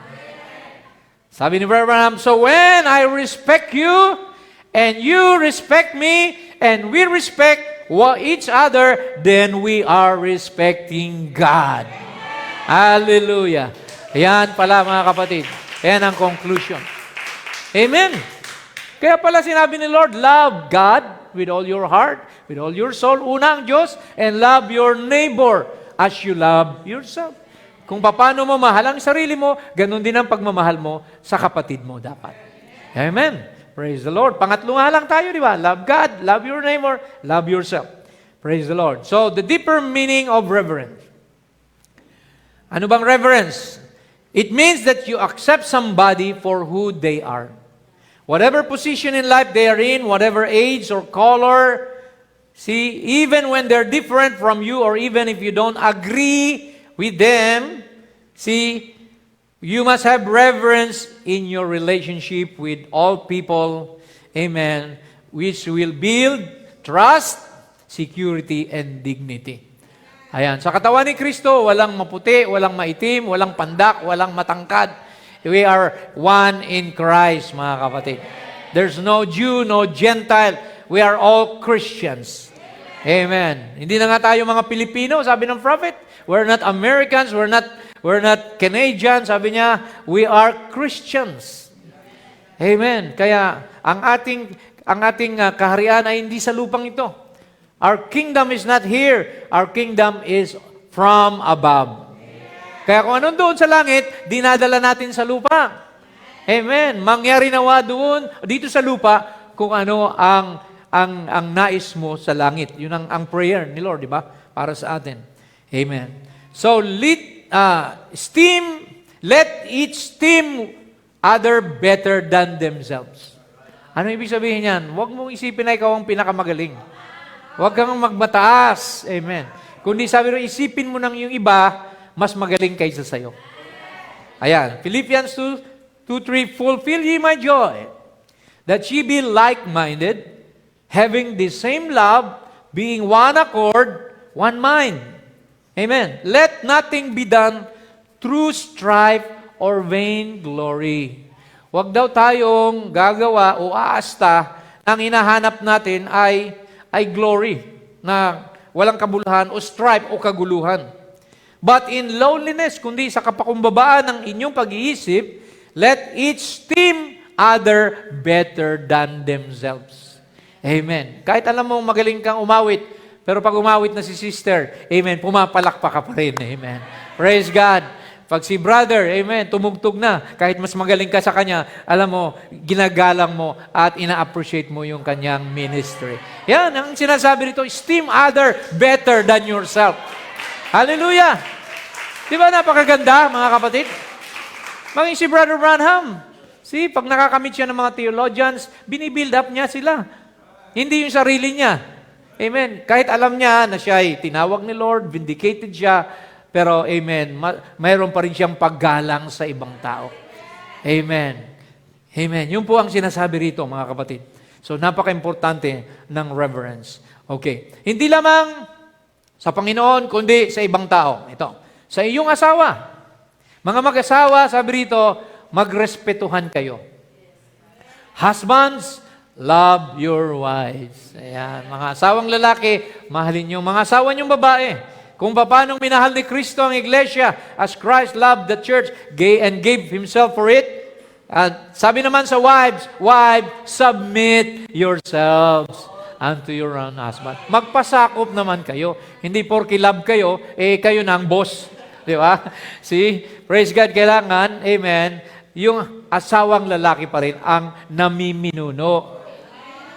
Sabi ni Brother Branham, so when I respect you, and you respect me, and we respect each other, then we are respecting God. Hallelujah. Yan pala mga kapatid. Yan ang conclusion. Amen. Kaya pala sinabi ni Lord, love God with all your heart, with all your soul, una ang Diyos, and love your neighbor as you love yourself. Kung paano mo mahal ang sarili mo, ganun din ang pagmamahal mo sa kapatid mo dapat. Amen. Praise the Lord. Pangatlo nga lang tayo, di ba? Love God, love your neighbor, love yourself. Praise the Lord. So, the deeper meaning of reverence. Ano bang reverence? It means that you accept somebody for who they are. Whatever position in life they are in, whatever age or color, see, even when they're different from you or even if you don't agree with them, see, you must have reverence in your relationship with all people, amen, which will build trust, security, and dignity. Ayan, sa katawan ni Kristo, walang maputi, walang maitim, walang pandak, walang matangkad. We are one in Christ, mga kapatid. There's no Jew, no Gentile. We are all Christians. Amen. Hindi na nga tayo mga Pilipino, sabi ng prophet. We're not Americans, we're not Canadians, sabi niya, we are Christians. Amen. Kaya ang ating kaharian ay hindi sa lupang ito. Our kingdom is not here. Our kingdom is from above. Kaya kung anong doon sa langit, dinadala natin sa lupa. Amen. Mangyari nawa doon, dito sa lupa, kung ano ang nais mo sa langit. Yun ang prayer ni Lord, di ba? Para sa atin. Amen. So, let each esteem other better than themselves. Ano ibig sabihin yan? Huwag mong isipin na ikaw ang pinakamagaling. Huwag kang magmataas. Amen. Kundi sabi rin, isipin mo ng yung iba, mas magaling kaysa sa'yo. Ayan. Philippians 2:3, fulfill ye my joy, that ye be like-minded, having the same love, being one accord, one mind. Amen. Let nothing be done through strife or vain glory. Huwag daw tayong gagawa o aasta ang hinahanap natin ay glory na walang kabuluhan o strife o kaguluhan. But in lowliness, kundi sa kapakumbabaan ng inyong pag-iisip, let each esteem other better than themselves. Amen. Kahit alam mo magaling kang umawit, pero pag umawit na si sister, amen, pumapalakpak ka pa rin. Amen. Praise God. Pag si brother, amen, tumugtog na, kahit mas magaling ka sa kanya, alam mo, ginagalang mo at ina-appreciate mo yung kanyang ministry. Yan, ang sinasabi rito, esteem other better than yourself. Hallelujah! Di ba napakaganda, mga kapatid? Maging si Brother Branham, pag nakakamit siya ng mga theologians, binibuild up niya sila. Hindi yung sarili niya. Amen. Kahit alam niya na siya ay tinawag ni Lord, vindicated siya, pero amen, mayroon pa rin siyang paggalang sa ibang tao. Amen. Amen. Yun po ang sinasabi rito, mga kapatid. So, napaka-importante ng reverence. Okay. Hindi lamang sa Panginoon, kundi sa ibang tao. Ito. Sa iyong asawa. Mga mag-asawa, sabi rito, magrespetuhan kayo. Husbands, love your wives. Ayan, mga asawang lalaki, mahalin yung mga asawa niyong babae. Kung paano minahal ni Kristo ang iglesia as Christ loved the church and gave Himself for it. At sabi naman sa wives, submit yourselves unto your own husband. Magpasakop naman kayo. Hindi porke love kayo, kayo na ang boss. Di ba? See? Praise God, kailangan, amen, yung asawang lalaki pa rin ang namiminuno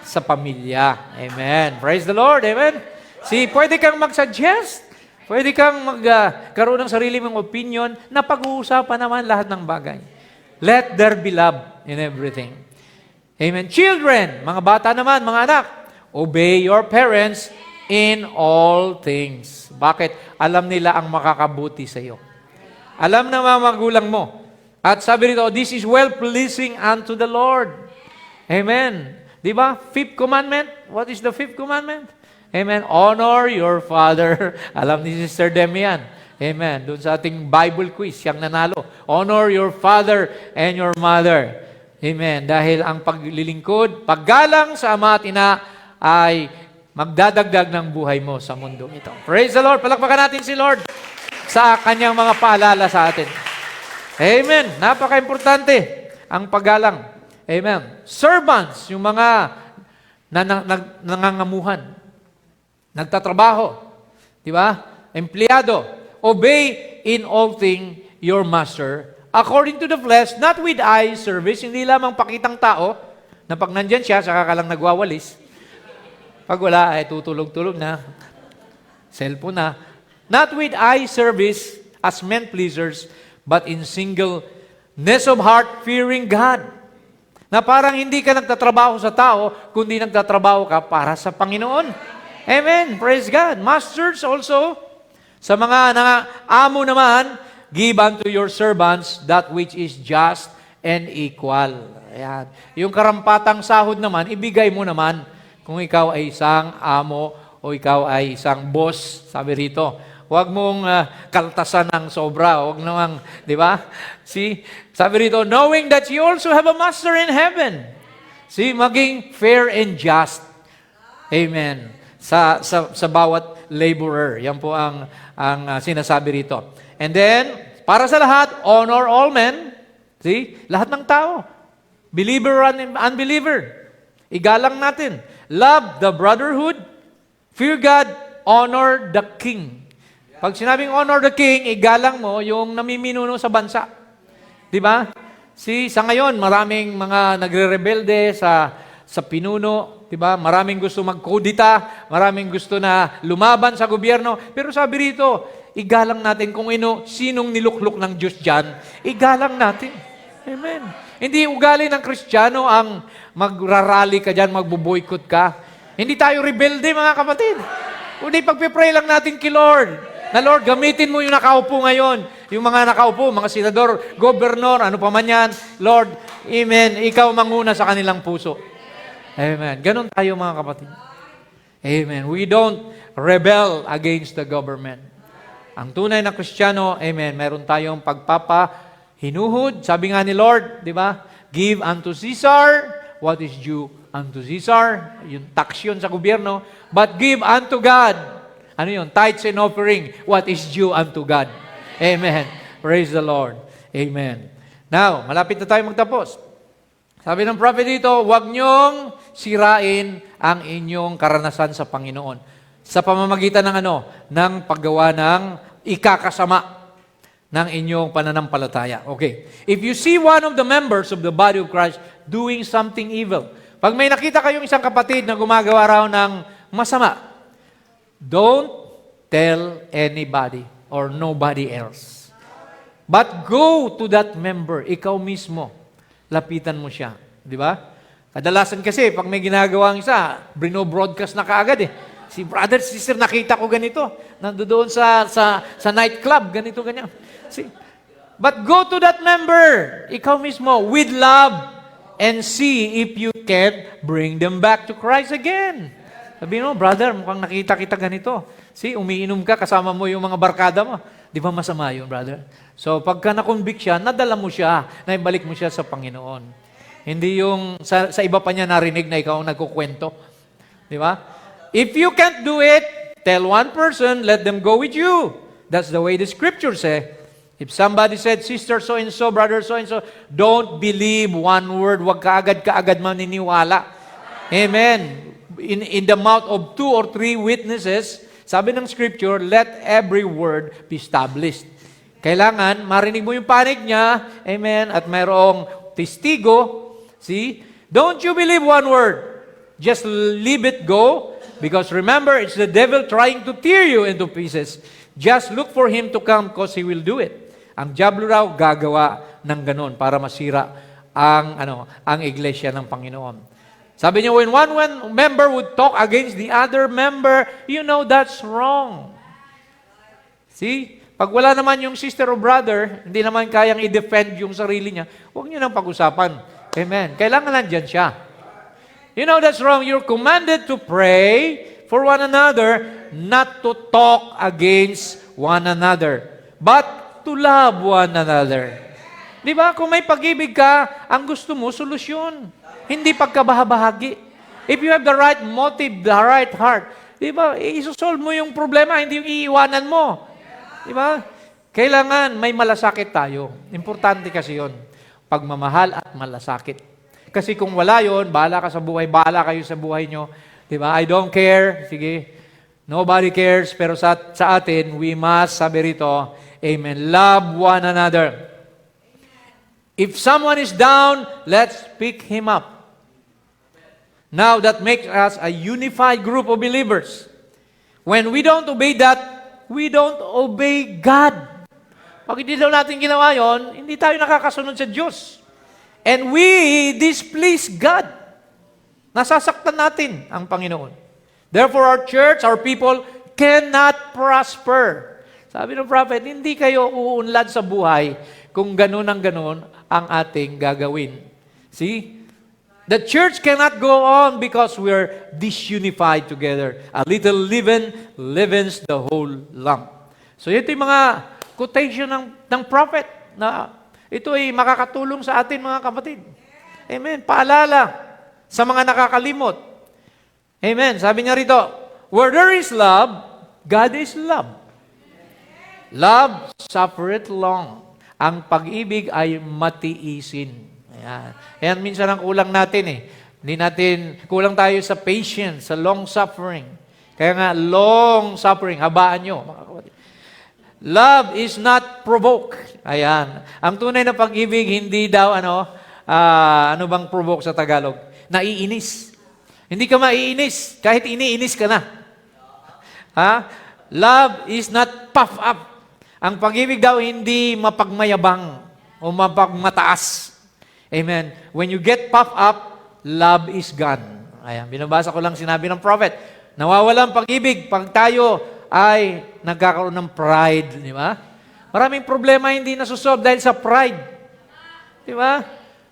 sa pamilya. Amen. Praise the Lord. Amen. See, pwede kang mag-suggest. Pwede kang magkaroon ng sarili mong opinion na pag-uusapan naman lahat ng bagay. Let there be love in everything. Amen. Children, mga bata naman, mga anak, obey your parents in all things. Bakit? Alam nila ang makakabuti sa iyo. Alam na mga magulang mo. At sabi rito, this is well-pleasing unto the Lord. Amen. Di ba? Fifth commandment. What is the fifth commandment? Amen. Honor your father. Alam ni Sister Demi yan. Amen. Doon sa ating Bible quiz, siyang nanalo. Honor your father and your mother. Amen. Dahil ang paglilingkod, paggalang sa ama at ina ay magdadagdag ng buhay mo sa mundo ito. Praise the Lord. Palakpakan natin si Lord sa kanyang mga paalala sa atin. Amen. Napaka-importante ang paggalang. Amen. Servants, yung mga nangangamuhan, nagtatrabaho, di ba? Empleyado, obey in all things your master according to the flesh, not with eye service, hindi lamang pakitang tao, na pag nandyan siya, saka ka lang nagwawalis. Pag wala, ay tutulog-tulog na. Cellphone na. Not with eye service as men pleasers, but in singleness of heart, fearing God. Na parang hindi ka nagtatrabaho sa tao, kundi nagtatrabaho ka para sa Panginoon. Amen. Praise God. Masters also, sa mga amo naman, give unto your servants that which is just and equal. Ayan. Yung karampatang sahod naman, ibigay mo naman kung ikaw ay isang amo o ikaw ay isang boss. Sabi rito, huwag mong kaltasan ng sobra. Huwag namang, di ba? See? Sabi rito, knowing that you also have a master in heaven. See? Maging fair and just. Amen. Sa bawat laborer. Yan po ang sinasabi rito. And then, para sa lahat, honor all men. See? Lahat ng tao. Believer and unbeliever. Igalang natin. Love the brotherhood. Fear God. Honor the king. Pag sinabing honor the king, igalang mo yung namiminuno sa bansa. Di ba? Sa ngayon, maraming mga nagre-rebelde sa pinuno. Di ba? Maraming gusto magkudita. Maraming gusto na lumaban sa gobyerno. Pero sabi rito, igalang natin kung sinong niluklok ng Diyos dyan, igalang natin. Amen. Hindi ugali ng Kristiyano ang magrarally ka dyan, magbo-boycott ka. Hindi tayo rebelde, mga kapatid. Kundi pagpipray lang natin kay Lord. Na Lord, gamitin mo yung nakaupo ngayon. Yung mga nakaupo, mga senador, gobernador, ano pa man yan. Lord, amen, ikaw manguna sa kanilang puso. Amen. Ganon tayo, mga kapatid. Amen. We don't rebel against the government. Ang tunay na Kristiyano, amen, meron tayong pagpapahinuhod. Sabi nga ni Lord, di ba? Give unto Caesar what is due unto Caesar. Yung tax yun sa gobyerno. But give unto God. Ano yun? Tithes and offering. What is due unto God. Amen. Praise the Lord. Amen. Now, malapit na tayo magtapos. Sabi ng prophet dito, huwag niyong sirain ang inyong karanasan sa Panginoon. Sa pamamagitan ng ng paggawa ng ikakasama ng inyong pananampalataya. Okay. If you see one of the members of the body of Christ doing something evil, pag may nakita kayong isang kapatid na gumagawa raw ng masama, don't tell anybody or nobody else. But go to that member, ikaw mismo, lapitan mo siya. Di ba? Kadalasan kasi, pag may ginagawang isa, brino-broadcast na kaagad eh. Si brother, sister, nakita ko ganito. Nandoon sa nightclub, ganito, ganyan. See? But go to that member, ikaw mismo, with love, and see if you can bring them back to Christ again. Sabi mo, brother, mukhang nakita kita ganito. See, umiinom ka, kasama mo yung mga barkada mo. Di ba masama yun, brother? So, pagka na-convict siya, nadala mo siya, naibalik mo siya sa Panginoon. Hindi yung sa iba pa niya narinig na ikaw ang nagkukwento. Di ba? If you can't do it, tell one person, let them go with you. That's the way the scripture say. If somebody said, sister so-and-so, brother so-and-so, don't believe one word. Huwag kaagad maniniwala. Amen. In the mouth of 2 or 3 witnesses, sabi ng scripture, let every word be established. Kailangan, marinig mo yung panig niya, amen, at mayroong testigo. See? Don't you believe one word. Just leave it go. Because remember, it's the devil trying to tear you into pieces. Just look for him to come because he will do it. Ang diablo raw gagawa ng ganon para masira ang iglesia ng Panginoon. Sabi niya, when one member would talk against the other member, you know that's wrong. See? Pag wala naman yung sister o brother, hindi naman kayang i-defend yung sarili niya, huwag niyo nang pag-usapan. Amen. Kailangan nandyan siya. You know that's wrong. You're commanded to pray for one another, not to talk against one another, but to love one another. Di ba? Kung may pag-ibig ka, ang gusto mo, solusyon. Hindi pagkabahabahagi. If you have the right motive, the right heart, di ba, isosolve mo yung problema, hindi yung iiwanan mo. Di ba? Kailangan may malasakit tayo. Importante kasi yon. Pagmamahal at malasakit. Kasi kung wala yon, bahala ka sa buhay, bahala kayo sa buhay nyo. Di ba? I don't care. Sige. Nobody cares. Pero sa atin, we must, sabi rito, amen, love one another. If someone is down, let's pick him up. Now, that makes us a unified group of believers. When we don't obey that, we don't obey God. Pag hindi daw natin ginawa yon, hindi tayo nakakasunod sa Diyos. And we displease God. Nasasaktan natin ang Panginoon. Therefore, our church, our people, cannot prosper. Sabi ng prophet, hindi kayo uunlad sa buhay kung ganun ang ating gagawin. See? The church cannot go on because we're disunified together. A little leaven leavens the whole lump. So ito yung mga quotation ng prophet na ito ay makakatulong sa atin mga kapatid. Amen. Paalala sa mga nakakalimot. Amen. Sabi niya rito, where there is love, God is love. Love suffereth long. Ang pag-ibig ay matiisin. Ayan. Ayan minsan ang kulang natin eh. Hindi natin, kulang tayo sa patience, sa long suffering. Kaya nga, long suffering, habaan nyo. Love is not provoke. Ayan. Ang tunay na pag-ibig, hindi daw, ano bang provoke sa Tagalog? Naiinis. Hindi ka maiinis, kahit iniinis ka na. Ha? Love is not puff up. Ang pag-ibig daw, hindi mapagmayabang o mapagmataas. Amen. When you get puffed up, love is gone. Ayan, binabasa ko lang sinabi ng prophet. Nawawalan pag-ibig pag tayo ay nagkakaroon ng pride. Di ba? Maraming problema hindi nasusolve dahil sa pride. Di ba?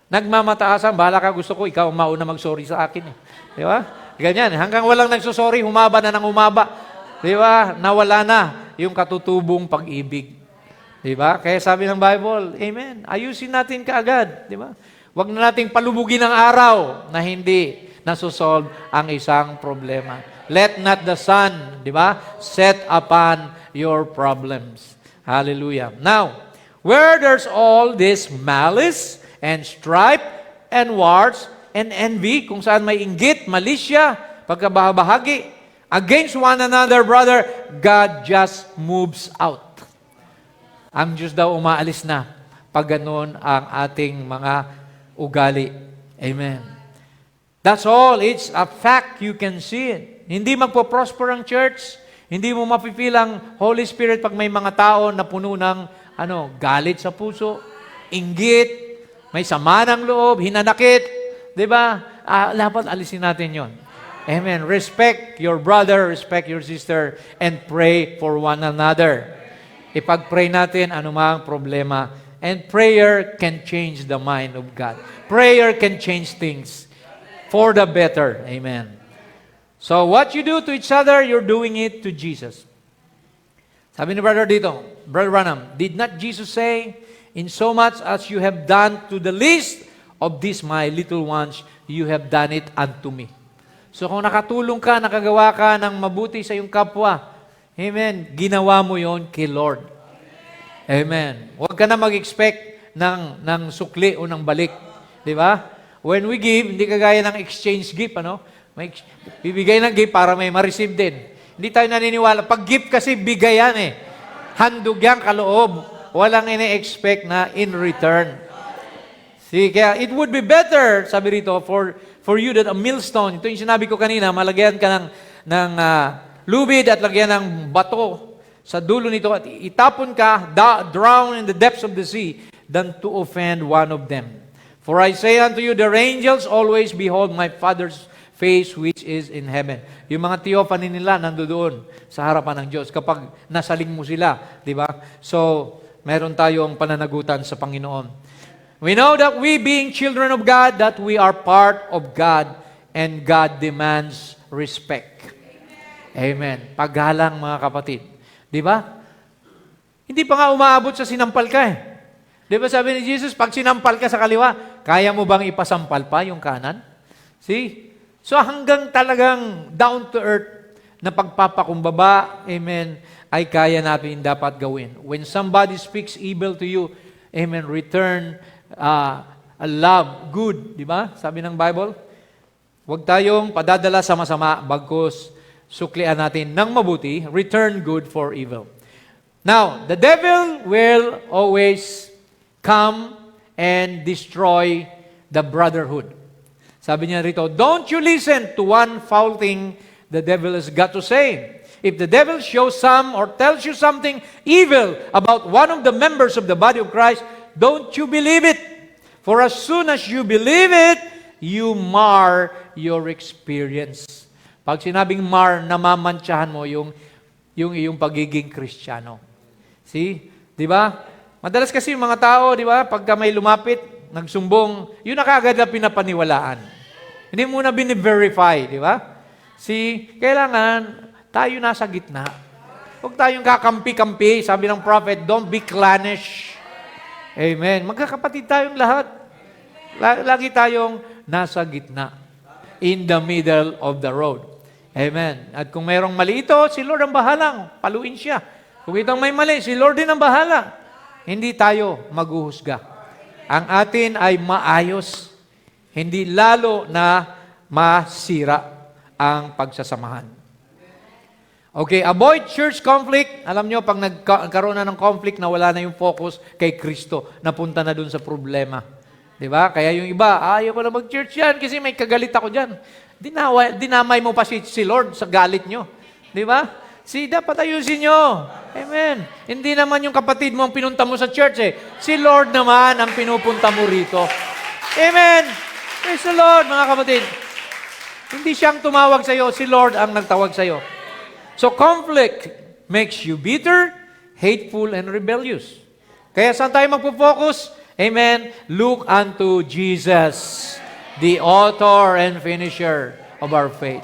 Nagmamataasan, bahala ka, gusto ko, ikaw mauna mag-sorry sa akin. Di ba? Ganyan, hanggang walang nagsusorry, humaba na ng humaba. Di ba? Nawala na yung katutubong pag-ibig. Diba? Kaya sabi ng Bible, amen, ayusin natin kaagad. Diba? Huwag na nating palubugin ang araw na hindi nasusolve ang isang problema. Let not the sun, diba, set upon your problems. Hallelujah. Now, where there's all this malice and strife and wars and envy, kung saan may inggit, malisya, pagkabahagi, against one another, brother, God just moves out. Ang Diyos daw umaalis na pag ganun ang ating mga ugali. Amen. That's all. It's a fact. You can see it. Hindi magpo-prosper ang church. Hindi mo mapipil ang Holy Spirit pag may mga tao na puno ng galit sa puso, inggit, may sama ng loob, hinanakit. Diba? Dapat alisin natin yon. Amen. Respect your brother, respect your sister, and pray for one another. Ipag-pray natin anumang problema. And prayer can change the mind of God. Prayer can change things for the better. Amen. So what you do to each other, you're doing it to Jesus. Sabi ni Brother dito, Brother Branham, did not Jesus say, in so much as you have done to the least of these my little ones, you have done it unto me. So kung nakatulong ka, nakagawa ka ng mabuti sa iyong kapwa, amen, ginawa mo yon kay Lord. Amen. Huwag ka na mag-expect ng sukli o ng balik. Di ba? When we give, hindi kagaya ng exchange gift, May bibigay ng gift para may ma-receive din. Hindi tayo naniniwala. Pag gift kasi, bigay yan eh. Handog yan, kaloob. Walang ini-expect na in return. See, kaya it would be better, sabi rito, for you that a millstone, ito yung sinabi ko kanina, malagyan ka lubid at lagyan ng bato sa dulo nito at itapon ka, drown in the depths of the sea, than to offend one of them. For I say unto you, their angels always behold my Father's face which is in heaven. Yung mga theophany nila nandoon sa harapan ng Diyos kapag nasaling mo sila, di ba? So, meron tayong pananagutan sa Panginoon. We know that we being children of God, that we are part of God and God demands respect. Amen. Paggalang mga kapatid. Di ba? Hindi pa nga umaabot sa sinampal ka eh. Di ba sabi ni Jesus, pag sinampal ka sa kaliwa, kaya mo bang ipasampal pa yung kanan? See? So hanggang talagang down to earth na pagpapakumbaba, amen, ay kaya natin dapat gawin. When somebody speaks evil to you, amen, return a love, good, di ba? Sabi ng Bible, huwag tayong padadala sa masama, bagkus suklian natin ng mabuti, return good for evil. Now, the devil will always come and destroy the brotherhood. Sabi niya rito, don't you listen to one foul thing the devil has got to say. If the devil shows some or tells you something evil about one of the members of the body of Christ, don't you believe it. For as soon as you believe it, you mar your experience. Pag sinabing mar, namamantsahan mo yung iyong pagiging Kristiyano. See? Di ba? Madalas kasi yung mga tao, di ba, pagka may lumapit, nagsumbong, yun na kaagad na pinapaniwalaan. Hindi muna bini-verify, di ba? See? Kailangan tayo nasa gitna. Huwag tayong kakampi-kampi. Sabi ng prophet, don't be clannish. Amen. Magkakapatid tayong lahat. Lagi tayong nasa gitna. In the middle of the road. Amen. At kung mayroong mali ito, si Lord ang bahalang paluin siya. Kung itong may mali, si Lord din ang bahala. Hindi tayo maghuhusga. Ang atin ay maayos. Hindi lalo na masira ang pagsasamahan. Okay, avoid church conflict. Alam nyo, pag nagkaroon na ng conflict na wala na yung focus kay Kristo, napunta na dun sa problema. Diba? Kaya yung iba, ayaw ko na mag-church yan kasi may kagalit ako dyan. Dinamay mo pa si Lord sa galit nyo. Diba? Dapat ayusin nyo. Amen. Hindi naman yung kapatid mo ang pinunta mo sa church eh. Si Lord naman ang pinupunta mo rito. Amen. Praise the Lord, mga kapatid. Hindi siyang tumawag sa'yo, si Lord ang nagtawag sa'yo. So conflict makes you bitter, hateful, and rebellious. Kaya saan tayo magpo-focus? Amen. Look unto Jesus, the author and finisher of our faith.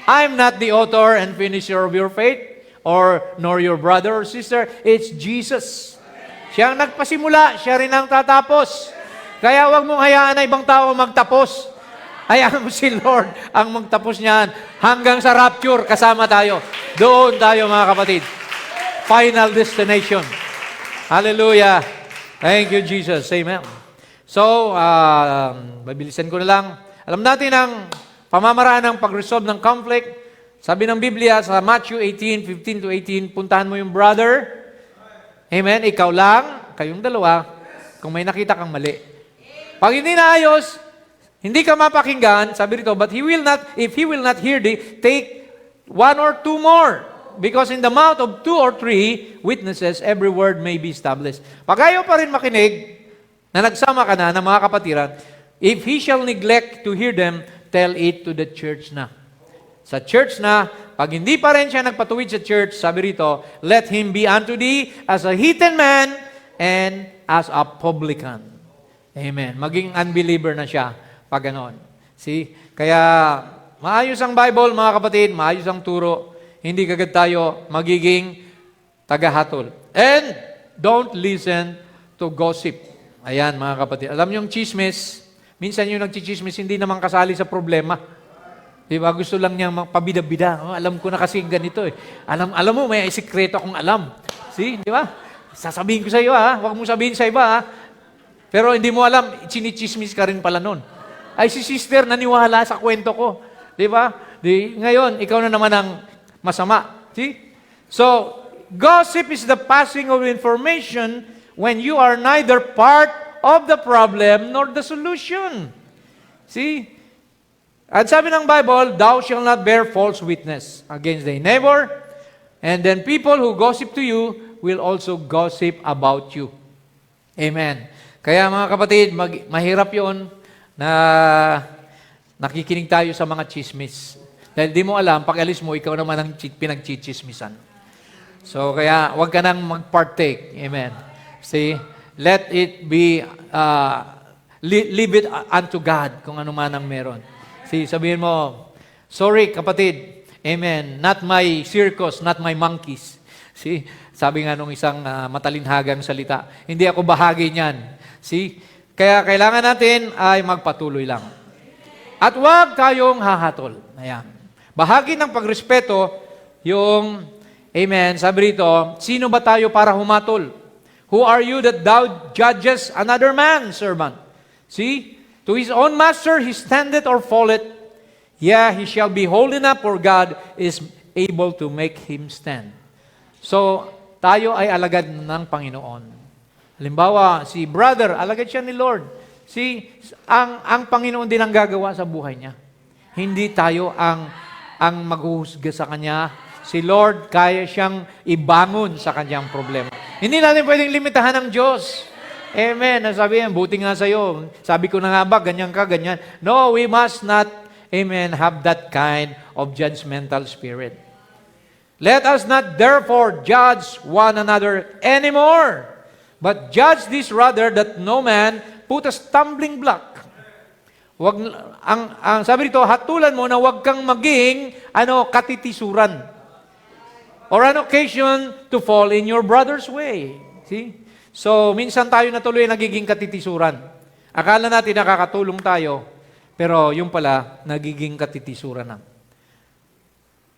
I'm not the author and finisher of your faith, nor your brother or sister. It's Jesus. Siya ang nagpasimula, siya rin ang tatapos. Kaya huwag mong hayaan na ibang tao magtapos. Hayaan mo si Lord ang magtapos niyan hanggang sa rapture, kasama tayo. Doon tayo, mga kapatid. Final destination. Hallelujah. Thank you, Jesus. Amen. So, babilisan ko na lang. Alam natin ang pamamaraan ng pag-resolve ng conflict. Sabi ng Biblia sa Matthew 18:15 to 18, puntahan mo yung brother. Amen. Ikaw lang, kayong dalawa, kung may nakita kang mali. Pag hindi naayos, hindi ka mapakinggan, sabi rito, but if he will not hear thee, take one or two more. Because in the mouth of 2 or 3 witnesses, every word may be established. Pag ayaw pa rin makinig, na nagsama ka na ng mga kapatiran, if he shall neglect to hear them, tell it to the church na. Sa church na, pag hindi pa rin siya nagpatuwid sa church, sabi rito, let him be unto thee as a heathen man and as a publican. Amen. Maging unbeliever na siya pag ganon. See? Kaya, maayos ang Bible, mga kapatid, maayos ang turo. Hindi kagad tayo magiging tagahatol. And don't listen to gossip. Ayan, mga kapatid. Alam niyo yung chismis, minsan yung nagchichismis, hindi naman kasali sa problema. Di ba? Gusto lang niya pabida-bida. Oh, alam ko na kasi ganito eh. Alam mo, may sikreto akong alam. See? Di ba? Sasabihin ko sa iyo, ha? Huwag mo sabihin sa iba, ha? Pero hindi mo alam, chinichismis ka rin pala nun. Ay, si sister, naniwala sa kwento ko. Di ba? Ngayon, ikaw na naman ang masama. See? So, gossip is the passing of information when you are neither part of the problem nor the solution. See? At sabi ng Bible, thou shalt not bear false witness against thy neighbor, and then people who gossip to you will also gossip about you. Amen. Kaya mga kapatid, mahirap yon na nakikinig tayo sa mga chismis. Dahil di mo alam, pag alis mo, ikaw naman ang pinagchichismisan. So, kaya wag ka nang mag-partake. Amen. See, let it be, leave it unto God kung ano man ang meron. See, sabihin mo, sorry kapatid, amen, not my circus, not my monkeys. See, sabi nga nung isang matalinhagang salita, hindi ako bahagi niyan. See, kaya kailangan natin ay magpatuloy lang. At huwag tayong hahatol. Ayan. Bahagi ng pagrespeto, yung, amen, sabi rito, sino ba tayo para humatol? Who are you that thou judgest another man's servant? See, to his own master he standeth or falleth, yeah, he shall be holding up, for God is able to make him stand. So, tayo ay alagad ng Panginoon. Halimbawa, si brother, alagad siya ni Lord. See, ang Panginoon din ang gagawa sa buhay niya. Hindi tayo ang maghuhusga sa kanya. Si Lord, kaya siyang ibangon sa kanyang problema. Hindi natin pwedeng limitahan ng Diyos. Amen. Nasabihin, buti nga sa'yo. Sabi ko na nga ba, ganyan ka, ganyan. No, we must not, amen, have that kind of judgmental spirit. Let us not therefore judge one another anymore, but judge this rather that no man put a stumbling block. Wag, ang sabi rito, hatulan mo na wag kang maging katitisuran or an occasion to fall in your brother's way. See? So, minsan tayo na tuloy nagiging katitisuran. Akala natin nakakatulong tayo, pero yung pala, nagiging katitisuran na.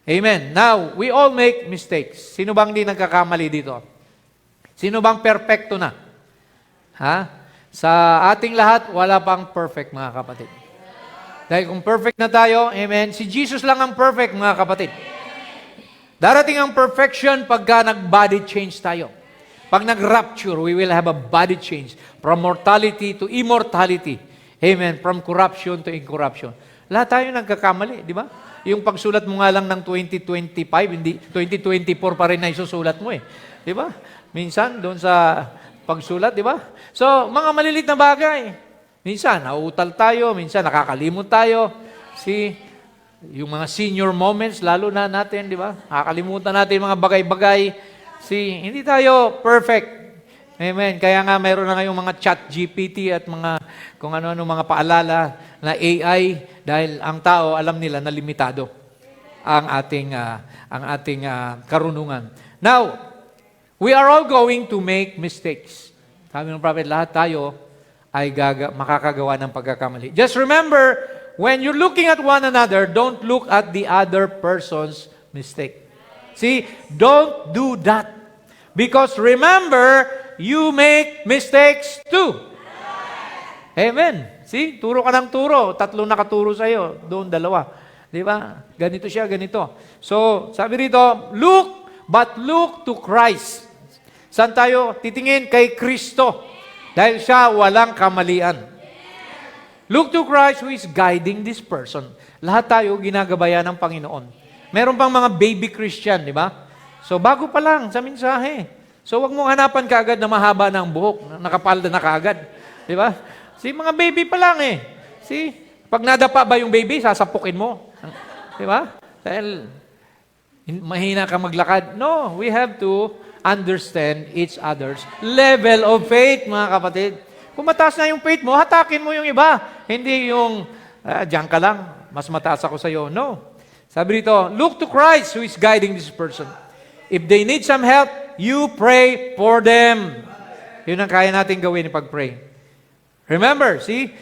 Amen. Now, we all make mistakes. Sino bang di nagkakamali dito? Sino bang perfecto na? Ha? Sa ating lahat, wala pang perfect, mga kapatid. Dahil kung perfect na tayo, amen, si Jesus lang ang perfect, mga kapatid. Darating ang perfection pagka nag-body change tayo. Pag nag-rapture, we will have a body change from mortality to immortality. Amen. From corruption to incorruption. Lahat tayo nagkakamali, di ba? Yung pagsulat mo nga lang ng 2025, hindi 2024 pa rin na isusulat mo eh. Di ba? Minsan, doon sa pagsulat, di ba? So, mga malilit na bagay. Minsan, nauutal tayo. Minsan, nakakalimot tayo. See, yung mga senior moments, lalo na natin, di ba? Nakakalimutan natin mga bagay-bagay. See, hindi tayo perfect. Amen. Kaya nga mayroon na ngayong mga chat GPT at mga kung ano-ano mga paalala na AI dahil ang tao alam nila na limitado ang ating karunungan. Now, we are all going to make mistakes. Sabi ng prophet, lahat tayo ay makakagawa ng pagkakamali. Just remember, when you're looking at one another, don't look at the other person's mistake. See, don't do that. Because remember, you make mistakes too. Amen. See, turo ka ng turo. 3 nakaturo sa'yo. Doon 2. Di ba? Ganito siya, ganito. So, sabi rito, but look to Christ. Saan tayo titingin? Kay Kristo. Dahil siya walang kamalian. Look to Christ who is guiding this person. Lahat tayo ginagabayan ng Panginoon. Meron pang mga baby Christian, di ba? So, bago pa lang sa mensahe. So, wag mong hanapan kaagad na mahaba ng buhok, nakapalda na kaagad. Di ba? Si mga baby pa lang eh. See? Pag nadapa ba yung baby, sasapukin mo. Di ba? Dahil mahina ka maglakad. No, we have to understand each other's level of faith, mga kapatid. Kung mataas na yung faith mo, hatakin mo yung iba. Hindi yung, diyan ka lang, mas mataas ako sa'yo. No. Sabi rito, look to Christ who is guiding this person. If they need some help, you pray for them. Yun ang kaya natin gawin pag-pray. Remember, see,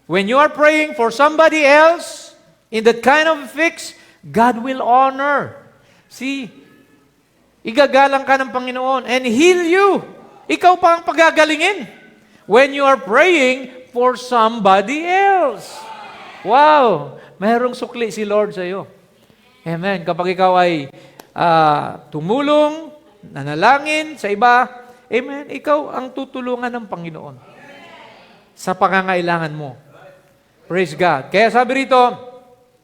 when you are praying for somebody else, in that kind of fix, God will honor. See, igagalang ka ng Panginoon and heal you. Ikaw pa ang pagagalingin when you are praying for somebody else. Wow! Mayroong sukli si Lord sa iyo. Amen. Kapag ikaw ay tumulong, nanalangin sa iba, amen, ikaw ang tutulungan ng Panginoon sa pangangailangan mo. Praise God. Kaya sabi rito,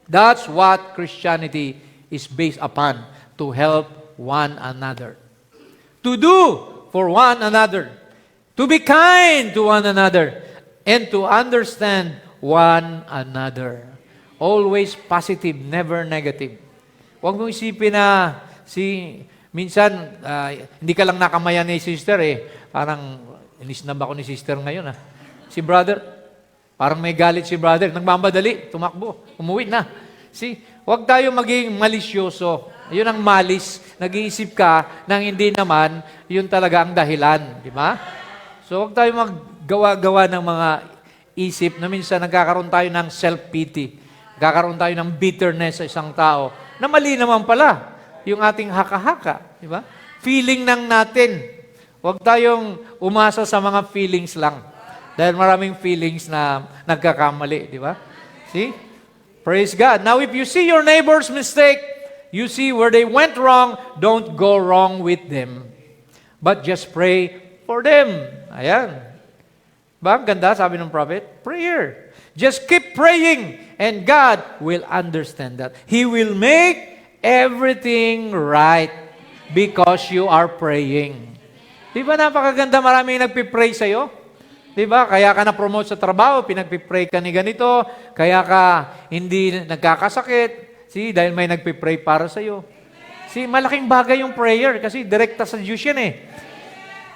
That's what Christianity is based upon, to help one another. To do for one another. To be kind to one another. And to understand one another. Always positive, never negative. Huwag mo isipin na minsan, hindi ka lang nakamayan ni sister Parang, inisnab ako ni sister ngayon Si brother, parang may galit si brother. Nagmamadali, tumakbo, umuwi na. Huwag tayo maging malisyoso. Yun ang malis. Nag-iisip ka nang hindi naman, yun talaga ang dahilan. Di ba? So, huwag tayo maggawa-gawa ng mga isip na minsan nagkakaroon tayo ng self-pity. Nagkakaroon tayo ng bitterness sa isang tao na mali naman pala yung ating haka-haka. Di ba? Feeling nang natin. Huwag tayong umasa sa mga feelings lang. Dahil maraming feelings na nagkakamali. Di ba? See? Praise God. Now, if you see your neighbor's mistake, you see where they went wrong, don't go wrong with them. But just pray for them. Ayan. Ba? Ang ganda, sabi ng prophet. Prayer. Just keep praying, and God will understand that. He will make everything right because you are praying. Di ba napakaganda, maraming nagpipray sa'yo? Di ba? Kaya ka na-promote sa trabaho, pinagpipray ka ni ganito, kaya ka hindi nagkakasakit, dahil may nagpipray para sa'yo. Malaking bagay yung prayer kasi direkta sa Diyos yan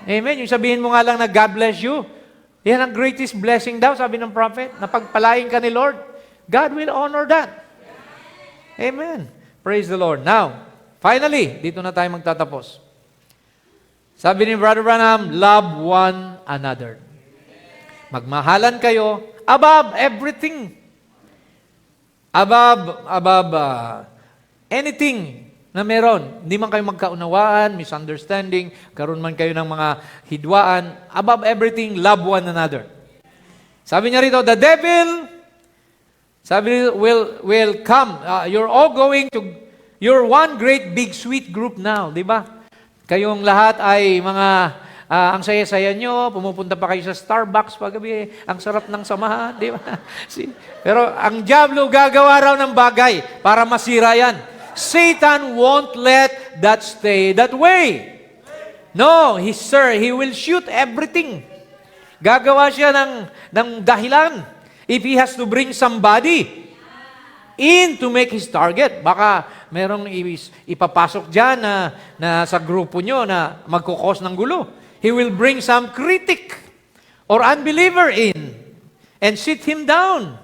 Amen. Yung sabihin mo nga lang na God bless you, yan ang greatest blessing daw, sabi ng prophet, na pagpalain ka ni Lord. God will honor that. Amen. Praise the Lord. Now, finally, dito na tayo magtatapos. Sabi ni Brother Branham, love one another. Magmahalan kayo above everything. Above anything na meron. Hindi man kayo magkaunawaan, misunderstanding, karoon man kayo ng mga hidwaan. Above everything, love one another. Sabi niya rito, the devil, will come. You're all going to, you're one great big sweet group now, di ba? Kayong lahat ay mga, ang saya-saya nyo, pumupunta pa kayo sa Starbucks paggabi, ang sarap ng samahan, di ba? Pero ang diablo gagawa raw ng bagay para masira yan. Satan won't let that stay that way. No, he will shoot everything. Gagawa siya ng dahilan. If he has to bring somebody in to make his target, baka merong ipapasok dyan na sa grupo nyo na magkukos ng gulo. He will bring some critic or unbeliever in and sit him down.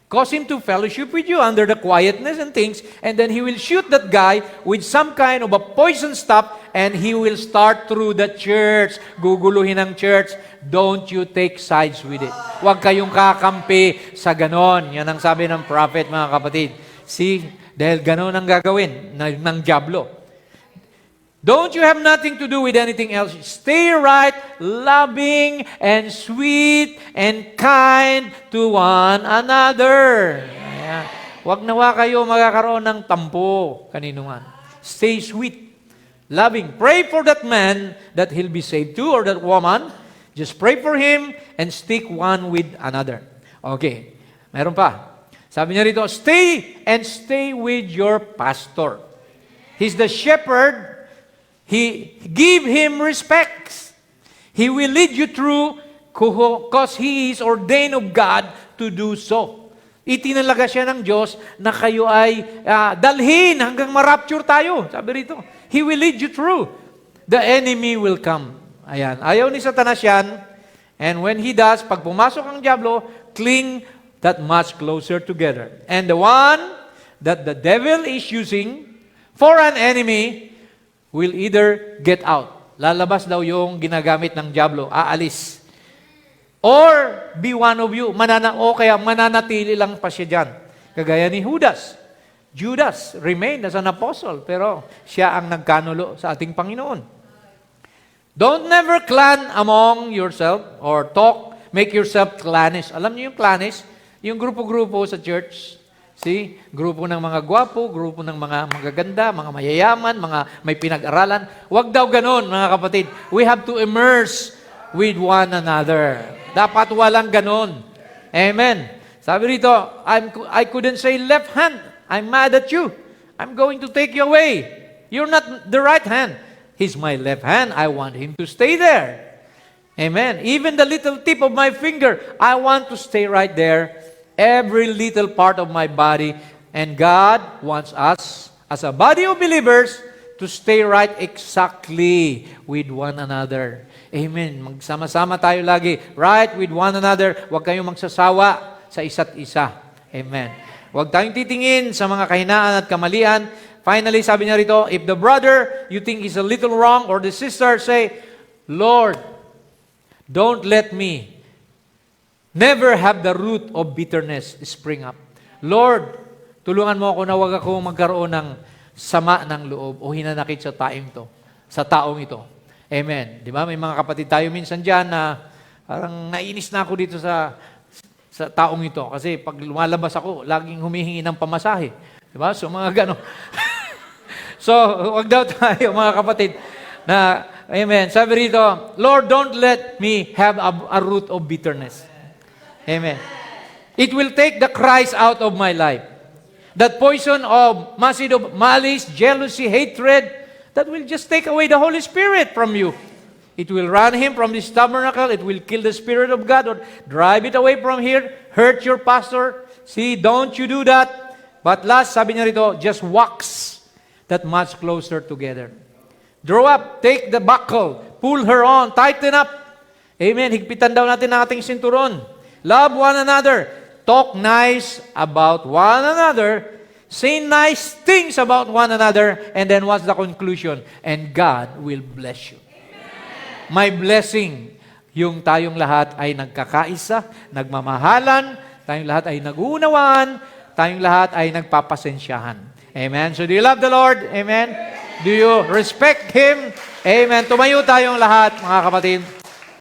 Cause him to fellowship with you under the quietness and things, and then he will shoot that guy with some kind of a poison stuff, and he will start through the church. Guguluhin ang church. Don't you take sides with it. Huwag kayong kakampi sa ganon. Yan ang sabi ng prophet, mga kapatid. Dahil ganon ang gagawin ng diablo. Don't you have nothing to do with anything else. Stay right, loving, and sweet, and kind to one another. Ayan. Huwag nawa kayo magkakaroon ng tampo kanino man. Stay sweet, loving. Pray for that man that he'll be saved too, or that woman. Just pray for him and stick one with another. Okay, meron pa. Sabi niya rito, stay with your pastor. He's the shepherd. Give him respect. He will lead you through because he is ordained of God to do so. Itinalaga siya ng Diyos na kayo ay dalhin hanggang ma-rapture tayo. Sabi rito, He will lead you through. The enemy will come. Ayan. Ayaw ni Satanas yan. And when he does, pag pumasok ang diablo, cling that much closer together. And the one that the devil is using for an enemy will either get out. Lalabas daw yung ginagamit ng diablo, aalis. Or be one of you, kaya mananatili lang pa siya dyan. Kagaya ni Judas remained as an apostle, pero siya ang nagkanulo sa ating Panginoon. Don't never clan among yourself or make yourself clannish. Alam niyo yung clannish? Yung grupo-grupo sa church. Grupo ng mga gwapo, grupo ng mga magaganda, mga mayayaman, mga may pinag-aralan. Huwag daw ganon, mga kapatid. We have to immerse with one another. Dapat walang ganon. Amen. Sabi rito, I couldn't say left hand. I'm mad at you. I'm going to take you away. You're not the right hand. He's my left hand. I want him to stay there. Amen. Even the little tip of my finger, I want to stay right there. Every little part of my body. And God wants us, as a body of believers, to stay right exactly with one another. Amen. Magsama-sama tayo lagi. Right with one another. Huwag kayong magsasawa sa isa't isa. Amen. Huwag tayong titingin sa mga kahinaan at kamalian. Finally, sabi niya rito, if the brother you think is a little wrong, or the sister, say, Lord, don't let me never have the root of bitterness spring up. Lord, tulungan mo ako na huwag ako magkaroon ng sama ng loob o hinanakit sa taong ito. Amen. Di ba? May mga kapatid tayo minsan dyan na parang nainis na ako dito sa taong ito. Kasi pag lumalabas ako, laging humihingi ng pamasahe. Di ba? So, mga gano'n. So, wag daw tayo, mga kapatid, na, amen, sabi rito, Lord, don't let me have a root of bitterness. Amen. It will take the Christ out of my life. That poison of malice, jealousy, hatred, that will just take away the Holy Spirit from you. It will run him from this tabernacle. It will kill the Spirit of God or drive it away from here. Hurt your pastor. See, don't you do that. But last, sabi niya rito, just wax that much closer together. Draw up, take the buckle, pull her on, tighten up. Amen. Higpitan daw natin ang ating sinturon. Love one another. Talk nice about one another. Say nice things about one another. And then what's the conclusion? And God will bless you. My blessing, yung tayong lahat ay nagkakaisa, nagmamahalan, tayong lahat ay nag-uunawaan, tayong lahat ay nagpapasensyahan. Amen. So do you love the Lord? Amen. Do you respect Him? Amen. Tumayo tayong lahat, mga kapatid.